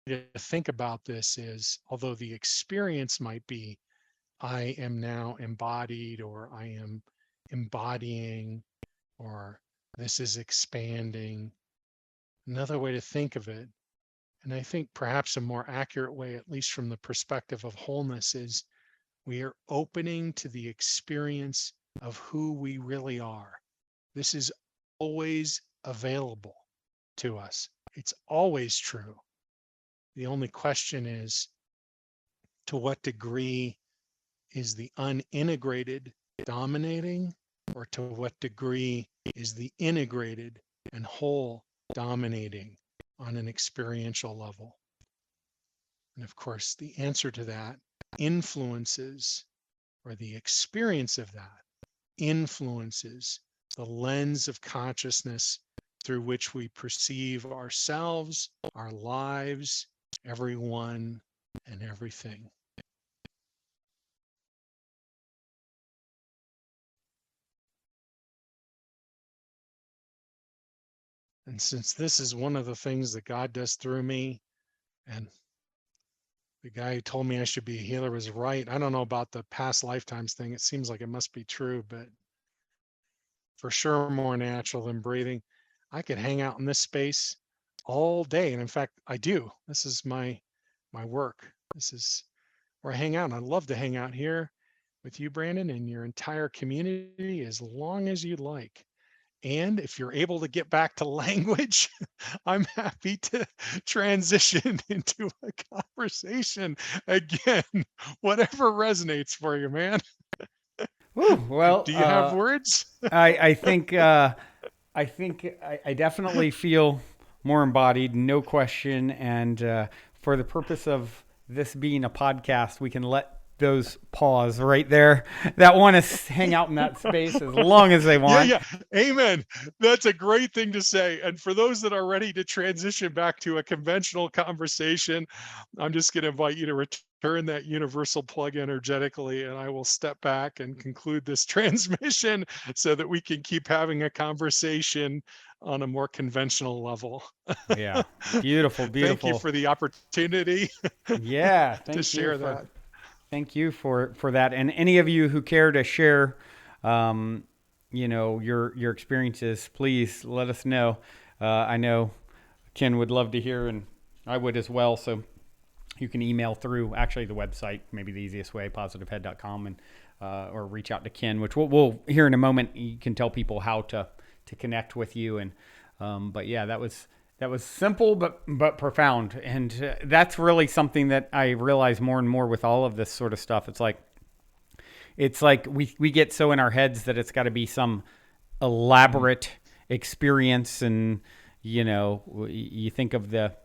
To think about this is, although the experience might be, I am now embodied, or I am embodying, or this is expanding. Another way to think of it, and I think perhaps a more accurate way, at least from the perspective of wholeness, is we are opening to the experience of who we really are. This is always available to us. It's always true. The only question is, to what degree is the unintegrated dominating, or to what degree is the integrated and whole dominating on an experiential level? And of course, the answer to that influences, or the experience of that influences, the lens of consciousness through which we perceive ourselves, our lives, everyone, and everything. And since this is one of the things that God does through me, and the guy who told me I should be a healer was right. I don't know about the past lifetimes thing. It seems like it must be true, but for sure more natural than breathing. I could hang out in this space all day. And in fact, I do. This is my work. This is where I hang out. And I'd love to hang out here with you, Brandon, and your entire community as long as you'd like. And if you're able to get back to language, I'm happy to transition into a conversation again, whatever resonates for you, man. Ooh, well, Do you have words? I think I definitely feel more embodied, no question. And for the purpose of this being a podcast, we can let those pause right there that want to hang out in that space as long as they want. Yeah. Amen. That's a great thing to say. And for those that are ready to transition back to a conventional conversation, I'm just going to invite you to return that universal plug energetically, and I will step back and conclude this transmission so that we can keep having a conversation on a more conventional level. Yeah, beautiful, Thank you beautiful. for the opportunity Yeah, to thank you share for that. thank you for that. And any of you who care to share, your experiences, please let us know. I know Ken would love to hear, and I would as well. So you can email through actually the website, maybe the easiest way, positivehead.com, and or reach out to Ken, which we'll hear in a moment. You can tell people how to connect with you. And but yeah, that was simple but profound, and that's really something that I realize more and more with all of this sort of stuff. It's like we get so in our heads that it's got to be some elaborate experience, and you think of the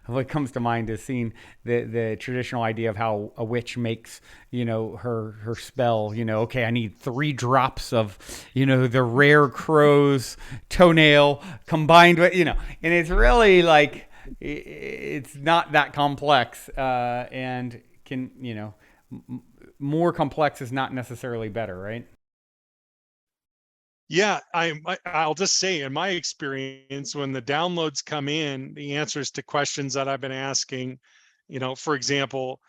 what comes to mind is seeing the traditional idea of how a witch makes her spell. Okay, I need 3 drops of the rare crow's toenail combined with and it's really like it's not that complex, and can more complex is not necessarily better, right? Yeah, I'll just say, in my experience, when the downloads come in, the answers to questions that I've been asking, for example,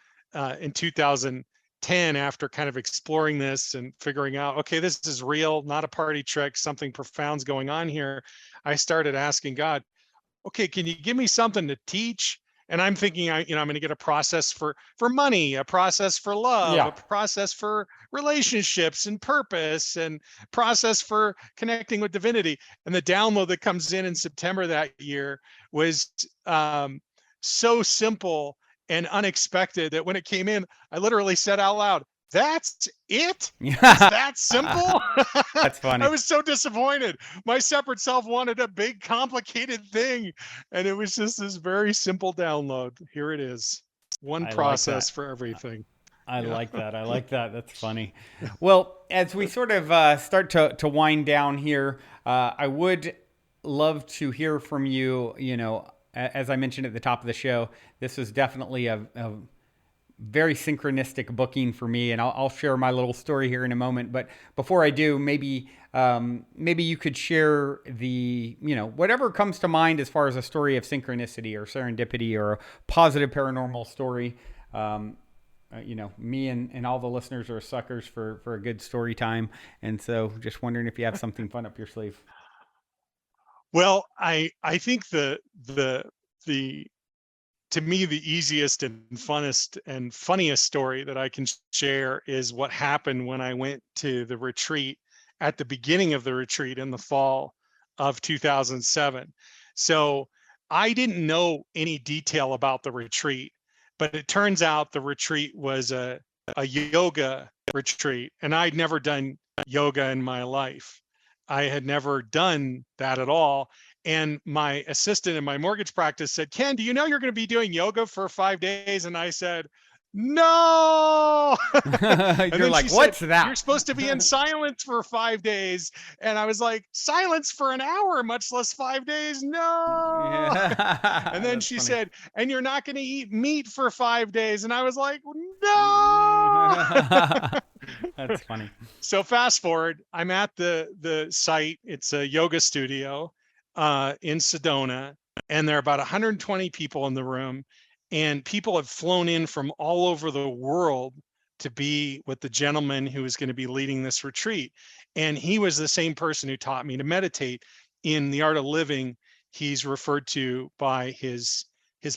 in 2010, after kind of exploring this and figuring out, okay, this is real, not a party trick, something profound's going on here, I started asking God, okay, can you give me something to teach? And I'm thinking, I'm going to get a process for money, a process for love, Yeah. a process for relationships and purpose, and process for connecting with divinity. And the download that comes in September that year was so simple and unexpected that when it came in, I literally said out loud, "That's it? It's that simple?" That's funny. I was so disappointed. My separate self wanted a big, complicated thing, and it was just this very simple download. Here it is. One I like process that. for everything. I Yeah. like that. I like that. That's funny. Well, as we sort of start to wind down here, I would love to hear from you. As I mentioned at the top of the show, this was definitely a very synchronistic booking for me, and I'll share my little story here in a moment. But before I do, maybe you could share the whatever comes to mind as far as a story of synchronicity or serendipity or a positive paranormal story. Me and all the listeners are suckers for a good story time, and so just wondering if you have something fun up your sleeve. Well, I think the to me, the easiest and funnest and funniest story that I can share is what happened when I went to the retreat at the beginning of the retreat in the fall of 2007. So I didn't know any detail about the retreat, but it turns out the retreat was a yoga retreat, and I'd never done yoga in my life. I had never done that at all. And my assistant in my mortgage practice said, "Ken, do you know you're going to be doing yoga for 5 days?" And I said, "No." And You're then like, she said, what's "You're that? supposed to be in silence for 5 days." And I was like, "Silence for an hour, much less 5 days? No." And Yeah, then that's she funny. said, "And you're not going to eat meat for 5 days." And I was like, "No." That's funny. So fast forward, I'm at the site. It's a yoga studio in Sedona, and there are about 120 people in the room, and people have flown in from all over the world to be with the gentleman who is going to be leading this retreat. And he was the same person who taught me to meditate. In The Art of Living, he's referred to by his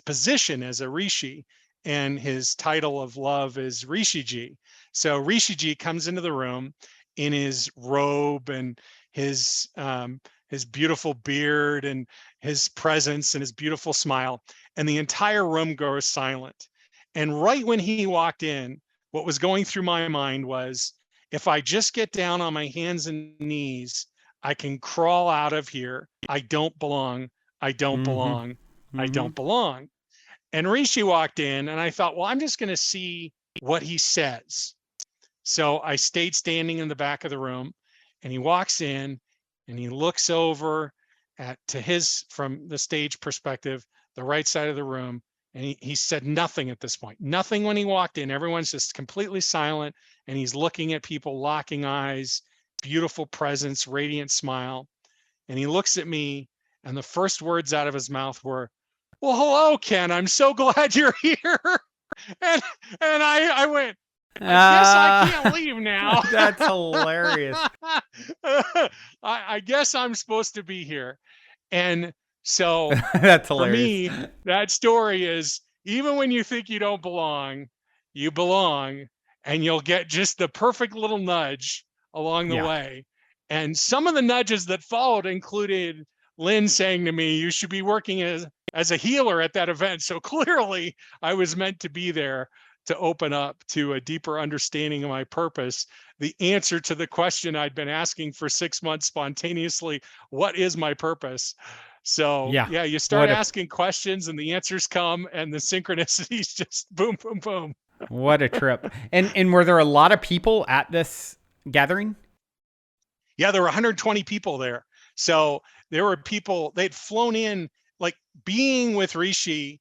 position as a rishi, and his title of love is Rishiji. So Rishiji comes into the room in his robe and his beautiful beard and his presence and his beautiful smile, and the entire room goes silent. And right when he walked in, what was going through my mind was, if I just get down on my hands and knees, I can crawl out of here. I don't belong. I don't belong. I don't belong. And Rishi walked in, and I thought, well, I'm just going to see what he says. So I stayed standing in the back of the room, and he walks in and he looks over to his, from the stage perspective, the right side of the room. And he said nothing at this point, nothing when he walked in. Everyone's just completely silent. And he's looking at people, locking eyes, beautiful presence, radiant smile. And he looks at me, and the first words out of his mouth were, well, hello, Ken. I'm so glad you're here. And I went, I guess I can't leave now. That's hilarious. I guess I'm supposed to be here. And so that's For hilarious. me, that story is, even when you think you don't belong, you belong, and you'll get just the perfect little nudge along the way. And some of the nudges that followed included Lynn saying to me, you should be working as a healer at that event. So clearly I was meant to be there to open up to a deeper understanding of my purpose, the answer to the question I'd been asking for 6 months spontaneously, what is my purpose? So yeah, you start asking questions and the answers come, and the synchronicities just boom, boom, boom. What a trip. And were there a lot of people at this gathering? Yeah, there were 120 people there. So there were people, they'd flown in, like being with Rishi.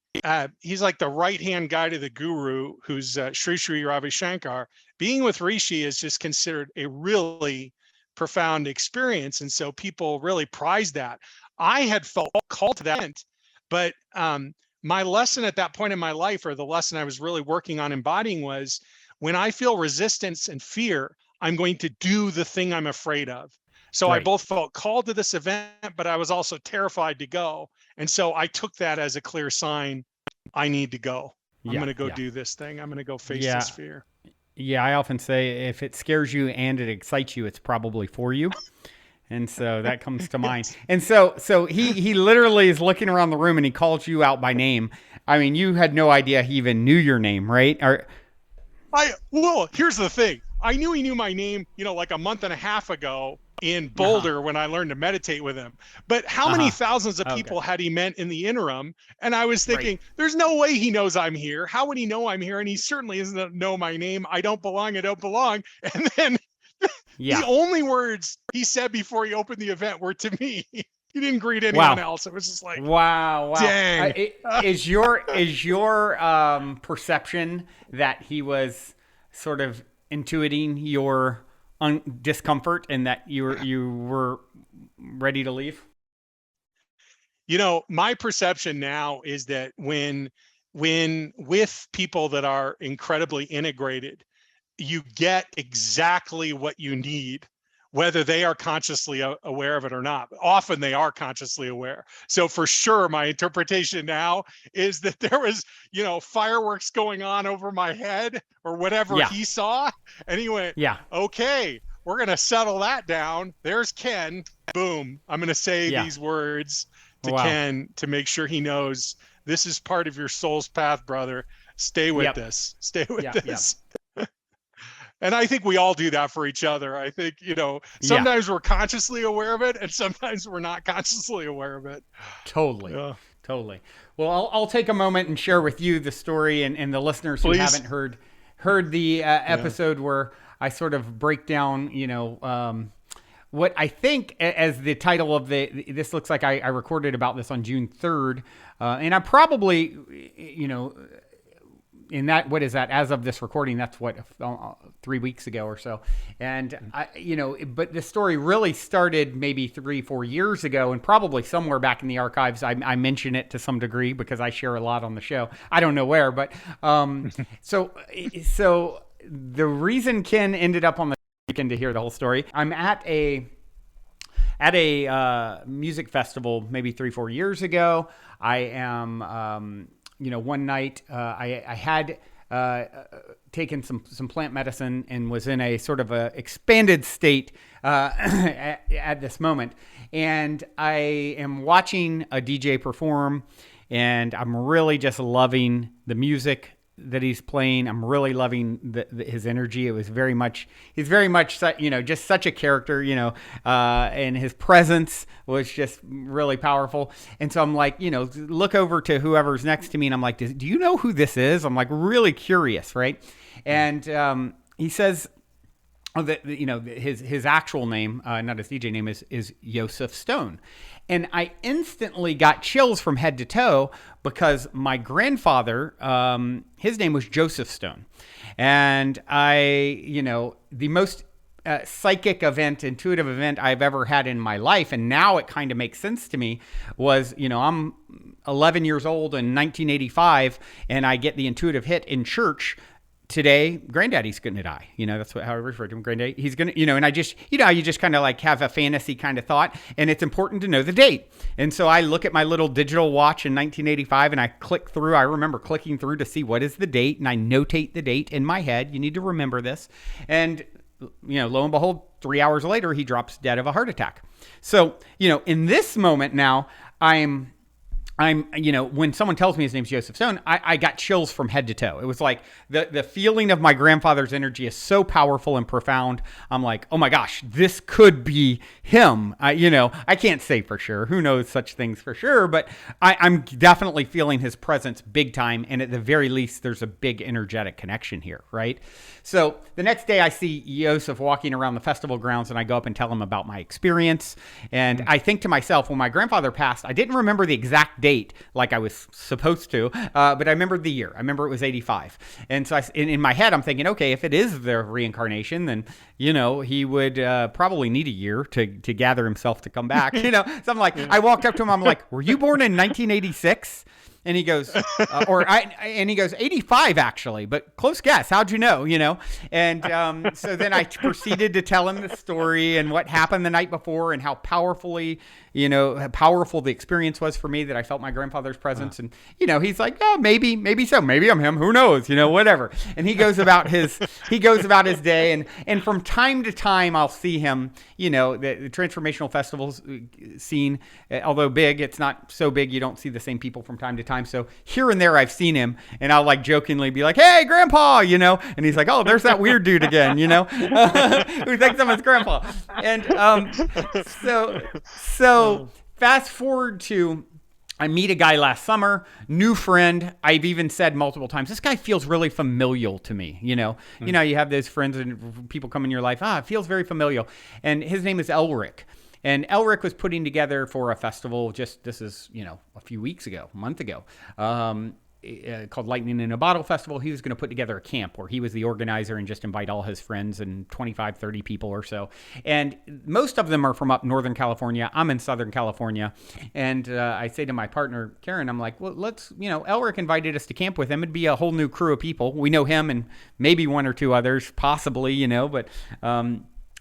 He's like the right-hand guy to the guru, who's Sri Sri Ravi Shankar. Being with Rishi is just considered a really profound experience. And so people really prized that. I had felt called to that event, but my lesson at that point in my life, or the lesson I was really working on embodying, was when I feel resistance and fear, I'm going to do the thing I'm afraid of. So I both felt called to this event, but I was also terrified to go. And so I took that as a clear sign, I need to go. I'm going to go do this thing. I'm going to go face this fear. Yeah, I often say if it scares you and it excites you, it's probably for you. And so that comes to mind. And so he literally is looking around the room and he calls you out by name. I mean, you had no idea he even knew your name, right? Well, here's the thing. I knew he knew my name, like a month and a half ago in Boulder when I learned to meditate with him. But how many thousands of people had he met in the interim? And I was thinking, there's no way he knows I'm here. How would he know I'm here? And he certainly doesn't know my name. I don't belong. I don't belong. And then the only words he said before he opened the event were to me. He didn't greet anyone else. It was just like, wow. Dang. Is your perception that he was sort of intuiting your discomfort and that you were ready to leave? My perception now is that when with people that are incredibly integrated, you get exactly what you need, whether they are consciously aware of it or not. Often they are consciously aware. So for sure, my interpretation now is that there was, fireworks going on over my head or whatever he saw. And he went, okay, we're going to settle that down. There's Ken. Boom. I'm going to say these words to Ken to make sure he knows this is part of your soul's path, brother. Stay with this. Stay with this. And I think we all do that for each other. I think, sometimes we're consciously aware of it and sometimes we're not consciously aware of it. Totally. Totally. Well, I'll take a moment and share with you the story and the listeners who haven't heard the episode where I sort of break down, what I think as the title of this looks like I recorded about this on June 3rd. And I probably, in that, what is that? As of this recording, that's 3 weeks ago or so. And but the story really started maybe 3-4 years ago, and probably somewhere back in the archives, I mention it to some degree because I share a lot on the show. I don't know where, but so the reason Ken ended up on the weekend to hear the whole story, I'm at a music festival maybe 3-4 years ago. I am, one night I had taken some plant medicine and was in a sort of a expanded state at this moment. And I am watching a DJ perform, and I'm really just loving the music that he's playing. I'm really loving his energy. It was he's very much, just such a character, and his presence was just really powerful. And so I'm like, look over to whoever's next to me, and I'm like, do you know who this is? I'm like really curious, right? And he says, his actual name, not his DJ name, is Joseph Stone. And I instantly got chills from head to toe because my grandfather, his name was Joseph Stone. And the most psychic event, intuitive event I've ever had in my life, and now it kind of makes sense to me, was, I'm 11 years old in 1985, and I get the intuitive hit in church. Today, Granddaddy's going to die. That's how I refer to him, Granddaddy. He's going to, and I just, you just kind of like have a fantasy kind of thought, and it's important to know the date. And so I look at my little digital watch in 1985, and I click through. I remember clicking through to see what is the date, and I notate the date in my head. You need to remember this. And, lo and behold, 3 hours later, he drops dead of a heart attack. So, in this moment now, I'm, when someone tells me his name's Joseph Stone, I got chills from head to toe. It was like the feeling of my grandfather's energy is so powerful and profound. I'm like, oh my gosh, this could be him. I can't say for sure. Who knows such things for sure, but I'm definitely feeling his presence big time. And at the very least, there's a big energetic connection here, right? So the next day I see Joseph walking around the festival grounds, and I go up and tell him about my experience. And I think to myself, when my grandfather passed, I didn't remember the exact date like I was supposed to, but I remembered the year. I remember it was 85. And so in my head, I'm thinking, okay, if it is the reincarnation, then, he would probably need a year to gather himself to come back. So I'm like, I walked up to him, I'm like, were you born in 1986? And he goes, and he goes, 85 actually, but close guess. How'd you know? And so then I proceeded to tell him the story and what happened the night before and how powerful the experience was for me, that I felt my grandfather's presence. And, he's like, oh, maybe so. Maybe I'm him. Who knows? Whatever. And he goes about his day. And from time to time, I'll see him, the transformational festivals scene, although big, it's not so big. You don't see the same people from time to time. So here and there I've seen him, and I'll like jokingly be like, hey, grandpa, and he's like, oh, there's that weird dude again, who thinks I'm his grandpa. And so fast forward to, I meet a guy last summer, new friend. I've even said multiple times, this guy feels really familial to me. You have those friends and people come in your life. It feels very familial. And his name is Elric. And Elric was putting together for a festival this is, a few weeks ago, a month ago, called Lightning in a Bottle Festival. He was going to put together a camp where he was the organizer and just invite all his friends and 25, 30 people or so. And most of them are from up Northern California. I'm in Southern California. And I say to my partner, Karen, I'm like, well, let's, Elric invited us to camp with him. It'd be a whole new crew of people. We know him and maybe one or two others, possibly, but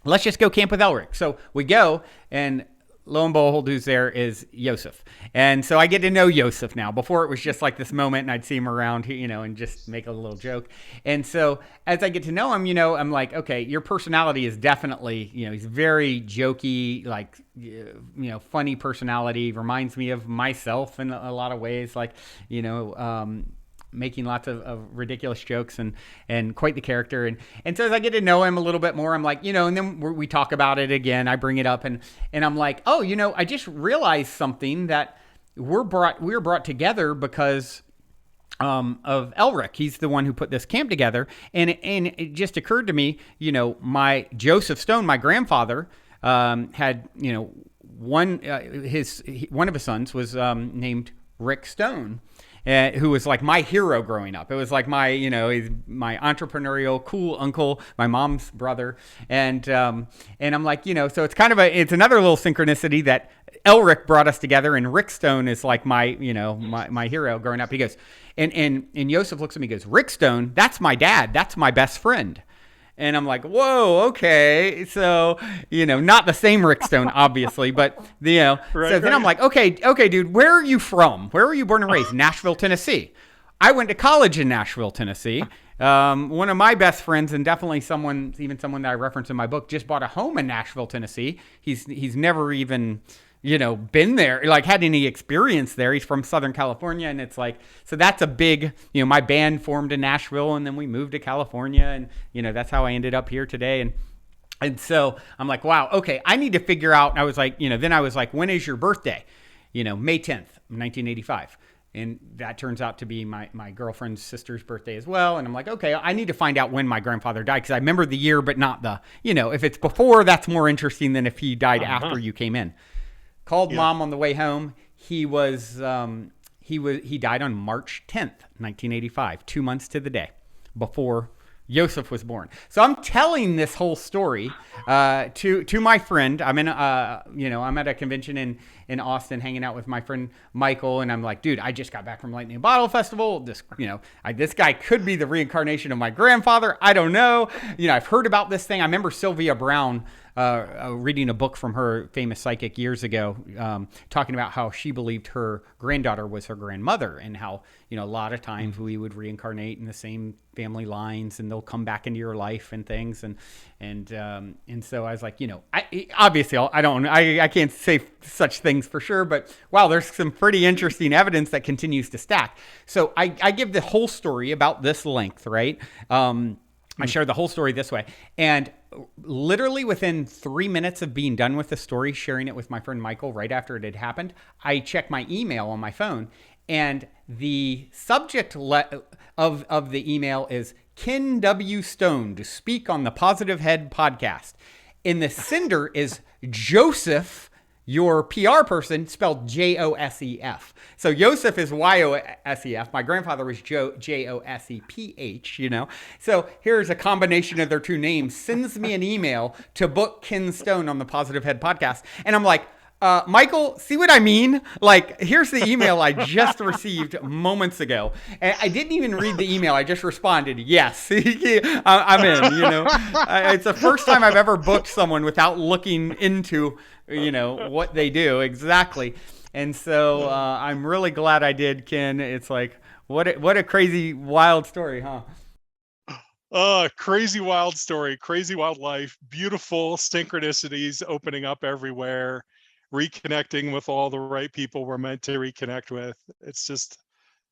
let's just go camp with Elric. So we go, and lo and behold, who's there is Joseph. And so I get to know Joseph now. Before it was just like this moment, and I'd see him around, and just make a little joke. And so as I get to know him, I'm like, okay, your personality is definitely, he's very jokey, like, funny personality. Reminds me of myself in a lot of ways, like, making lots of ridiculous jokes and quite the character. And so as I get to know him a little bit more, I'm like, and then we talk about it again. I bring it up and I'm like, oh, I just realized something, that we were brought together because of Elric. He's the one who put this camp together. And it just occurred to me, my Joseph Stone, my grandfather, had, one of his sons was named Rick Stone, who was like my hero growing up. It was like my, he's my entrepreneurial cool uncle, my mom's brother. And I'm like, so it's kind of it's another little synchronicity that Elric brought us together, and Rick Stone is like my, my hero growing up. He goes, and Joseph looks at me and goes, Rick Stone, that's my dad. That's my best friend. And I'm like, whoa, okay. So, not the same Rick Stone, obviously, but, Right, so then I'm like, okay, dude, where are you from? Where were you born and raised? Nashville, Tennessee. I went to college in Nashville, Tennessee. One of my best friends, and definitely someone that I reference in my book, just bought a home in Nashville, Tennessee. He's never even, been there, like had any experience there. He's from Southern California, and it's like, so that's a big, my band formed in Nashville, and then we moved to California, and that's how I ended up here today. And so I'm like, wow, okay, I need to figure out. And I was like, then I was like, when is your birthday? May 10th, 1985. And that turns out to be my girlfriend's sister's birthday as well. And I'm like, okay, I need to find out when my grandfather died, because I remember the year, but not the, if it's before, that's more interesting than if he died after you came in. Called Mom on the way home. He died on March 10th, 1985, 2 months to the day before Joseph was born. So I'm telling this whole story to my friend. I'm in I'm at a convention in Austin, hanging out with my friend Michael, and I'm like, dude, I just got back from Lightning Bottle Festival. This this guy could be the reincarnation of my grandfather. I don't know. I've heard about this thing. I remember Sylvia Brown reading a book from her famous psychic years ago, talking about how she believed her granddaughter was her grandmother, and how a lot of times we would reincarnate in the same family lines, and they'll come back into your life and things, and so I was like, obviously I can't say such things for sure, but wow, there's some pretty interesting evidence that continues to stack. So I give the whole story about this length, right? I share the whole story this way, and literally within 3 minutes of being done with the story, sharing it with my friend Michael right after it had happened, I checked my email on my phone, and the subject of the email is Ken W. Stone to speak on the Positive Head podcast. And the sender is Joseph, your PR person, spelled Joseph. So Joseph is Yosef. My grandfather was Joseph. So here's a combination of their two names. Sends me an email to book Ken Stone on the Positive Head podcast. And I'm like, Michael, see what I mean? Like, here's the email I just received moments ago. And I didn't even read the email. I just responded, yes, I'm in, It's the first time I've ever booked someone without looking into, what they do exactly. And so I'm really glad I did, Ken. It's like, what a crazy, wild story, huh? Crazy wild story, crazy wild life, beautiful synchronicities opening up everywhere, reconnecting with all the right people we're meant to reconnect with. It's just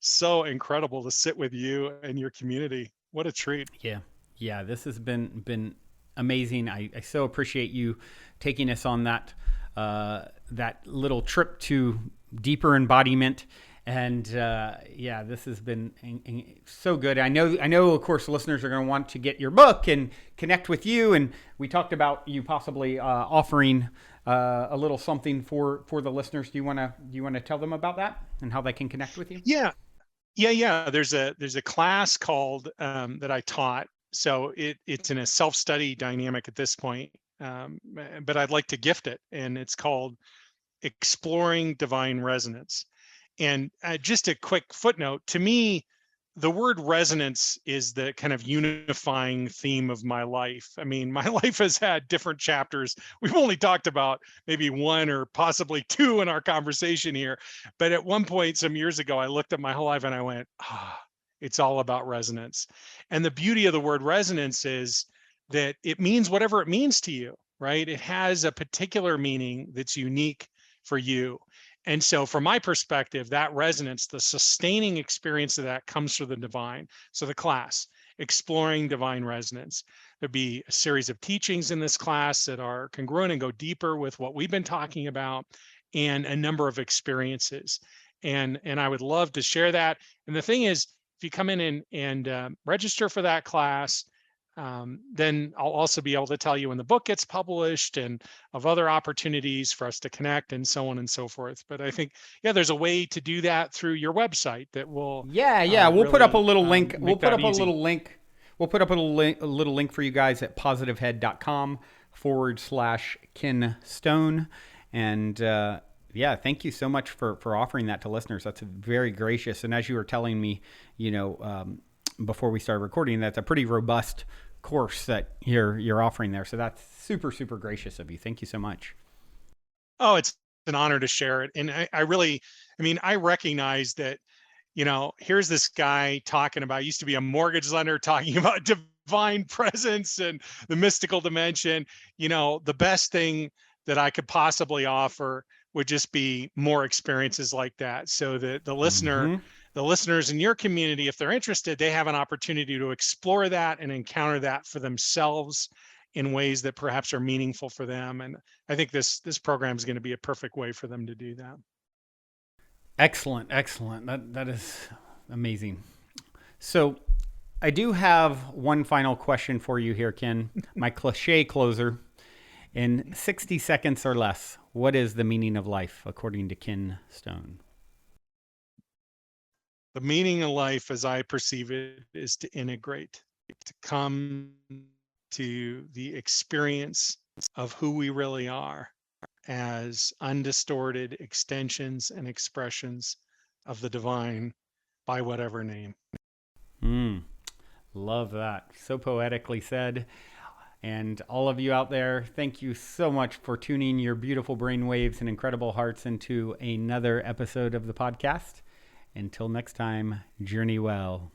so incredible to sit with you and your community. What a treat. Yeah, this has been amazing. I so appreciate you taking us on that little trip to deeper embodiment. And this has been so good. I know, of course, listeners are going to want to get your book and connect with you. And we talked about you possibly offering a little something for the listeners. Do you want to tell them about that and how they can connect with you? Yeah. There's a class called that I taught. So it's in a self-study dynamic at this point. But I'd like to gift it, and it's called Exploring Divine Resonance. And just a quick footnote, to me, the word resonance is the kind of unifying theme of my life. I mean, my life has had different chapters. We've only talked about maybe one or possibly two in our conversation here. But at one point some years ago, I looked at my whole life and I went, it's all about resonance. And the beauty of the word resonance is that it means whatever it means to you, right? It has a particular meaning that's unique for you. And so from my perspective, that resonance, the sustaining experience of that comes through the divine. So the class, Exploring Divine Resonance. There'll be a series of teachings in this class that are congruent and go deeper with what we've been talking about, and a number of experiences. And I would love to share that. And the thing is, if you come in and register for that class, then I'll also be able to tell you when the book gets published and of other opportunities for us to connect and so on and so forth. But I think, there's a way to do that through your website that will. We'll put up a little link. We'll put up a little link. We'll put up a little link for you guys at positivehead.com/Ken Stone. And thank you so much for offering that to listeners. That's very gracious. And as you were telling me, before we started recording, that's a pretty robust course that you're offering there. So that's super, super gracious of you. Thank you so much. Oh, it's an honor to share it. And I recognize that here's this guy talking about, used to be a mortgage lender, talking about divine presence and the mystical dimension. The best thing that I could possibly offer would just be more experiences like that, so that the listeners in your community, if they're interested, they have an opportunity to explore that and encounter that for themselves in ways that perhaps are meaningful for them. And I think this program is going to be a perfect way for them to do that. Excellent. That is amazing. So I do have one final question for you here, Ken. My cliche closer. In 60 seconds or less, what is the meaning of life, according to Ken Stone? The meaning of life, as I perceive it, is to integrate, to come to the experience of who we really are as undistorted extensions and expressions of the divine, by whatever name. Love that. So poetically said. And all of you out there, thank you so much for tuning your beautiful brainwaves and incredible hearts into another episode of the podcast. Until next time, journey well.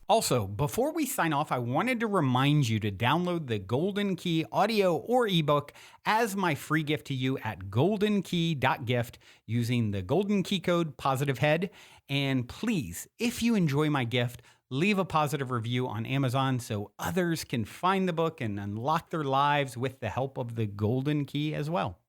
Also, before we sign off, I wanted to remind you to download the Golden Key audio or ebook as my free gift to you at goldenkey.gift using the Golden Key code POSITIVEHEAD. And please, if you enjoy my gift, leave a positive review on Amazon so others can find the book and unlock their lives with the help of the Golden Key as well.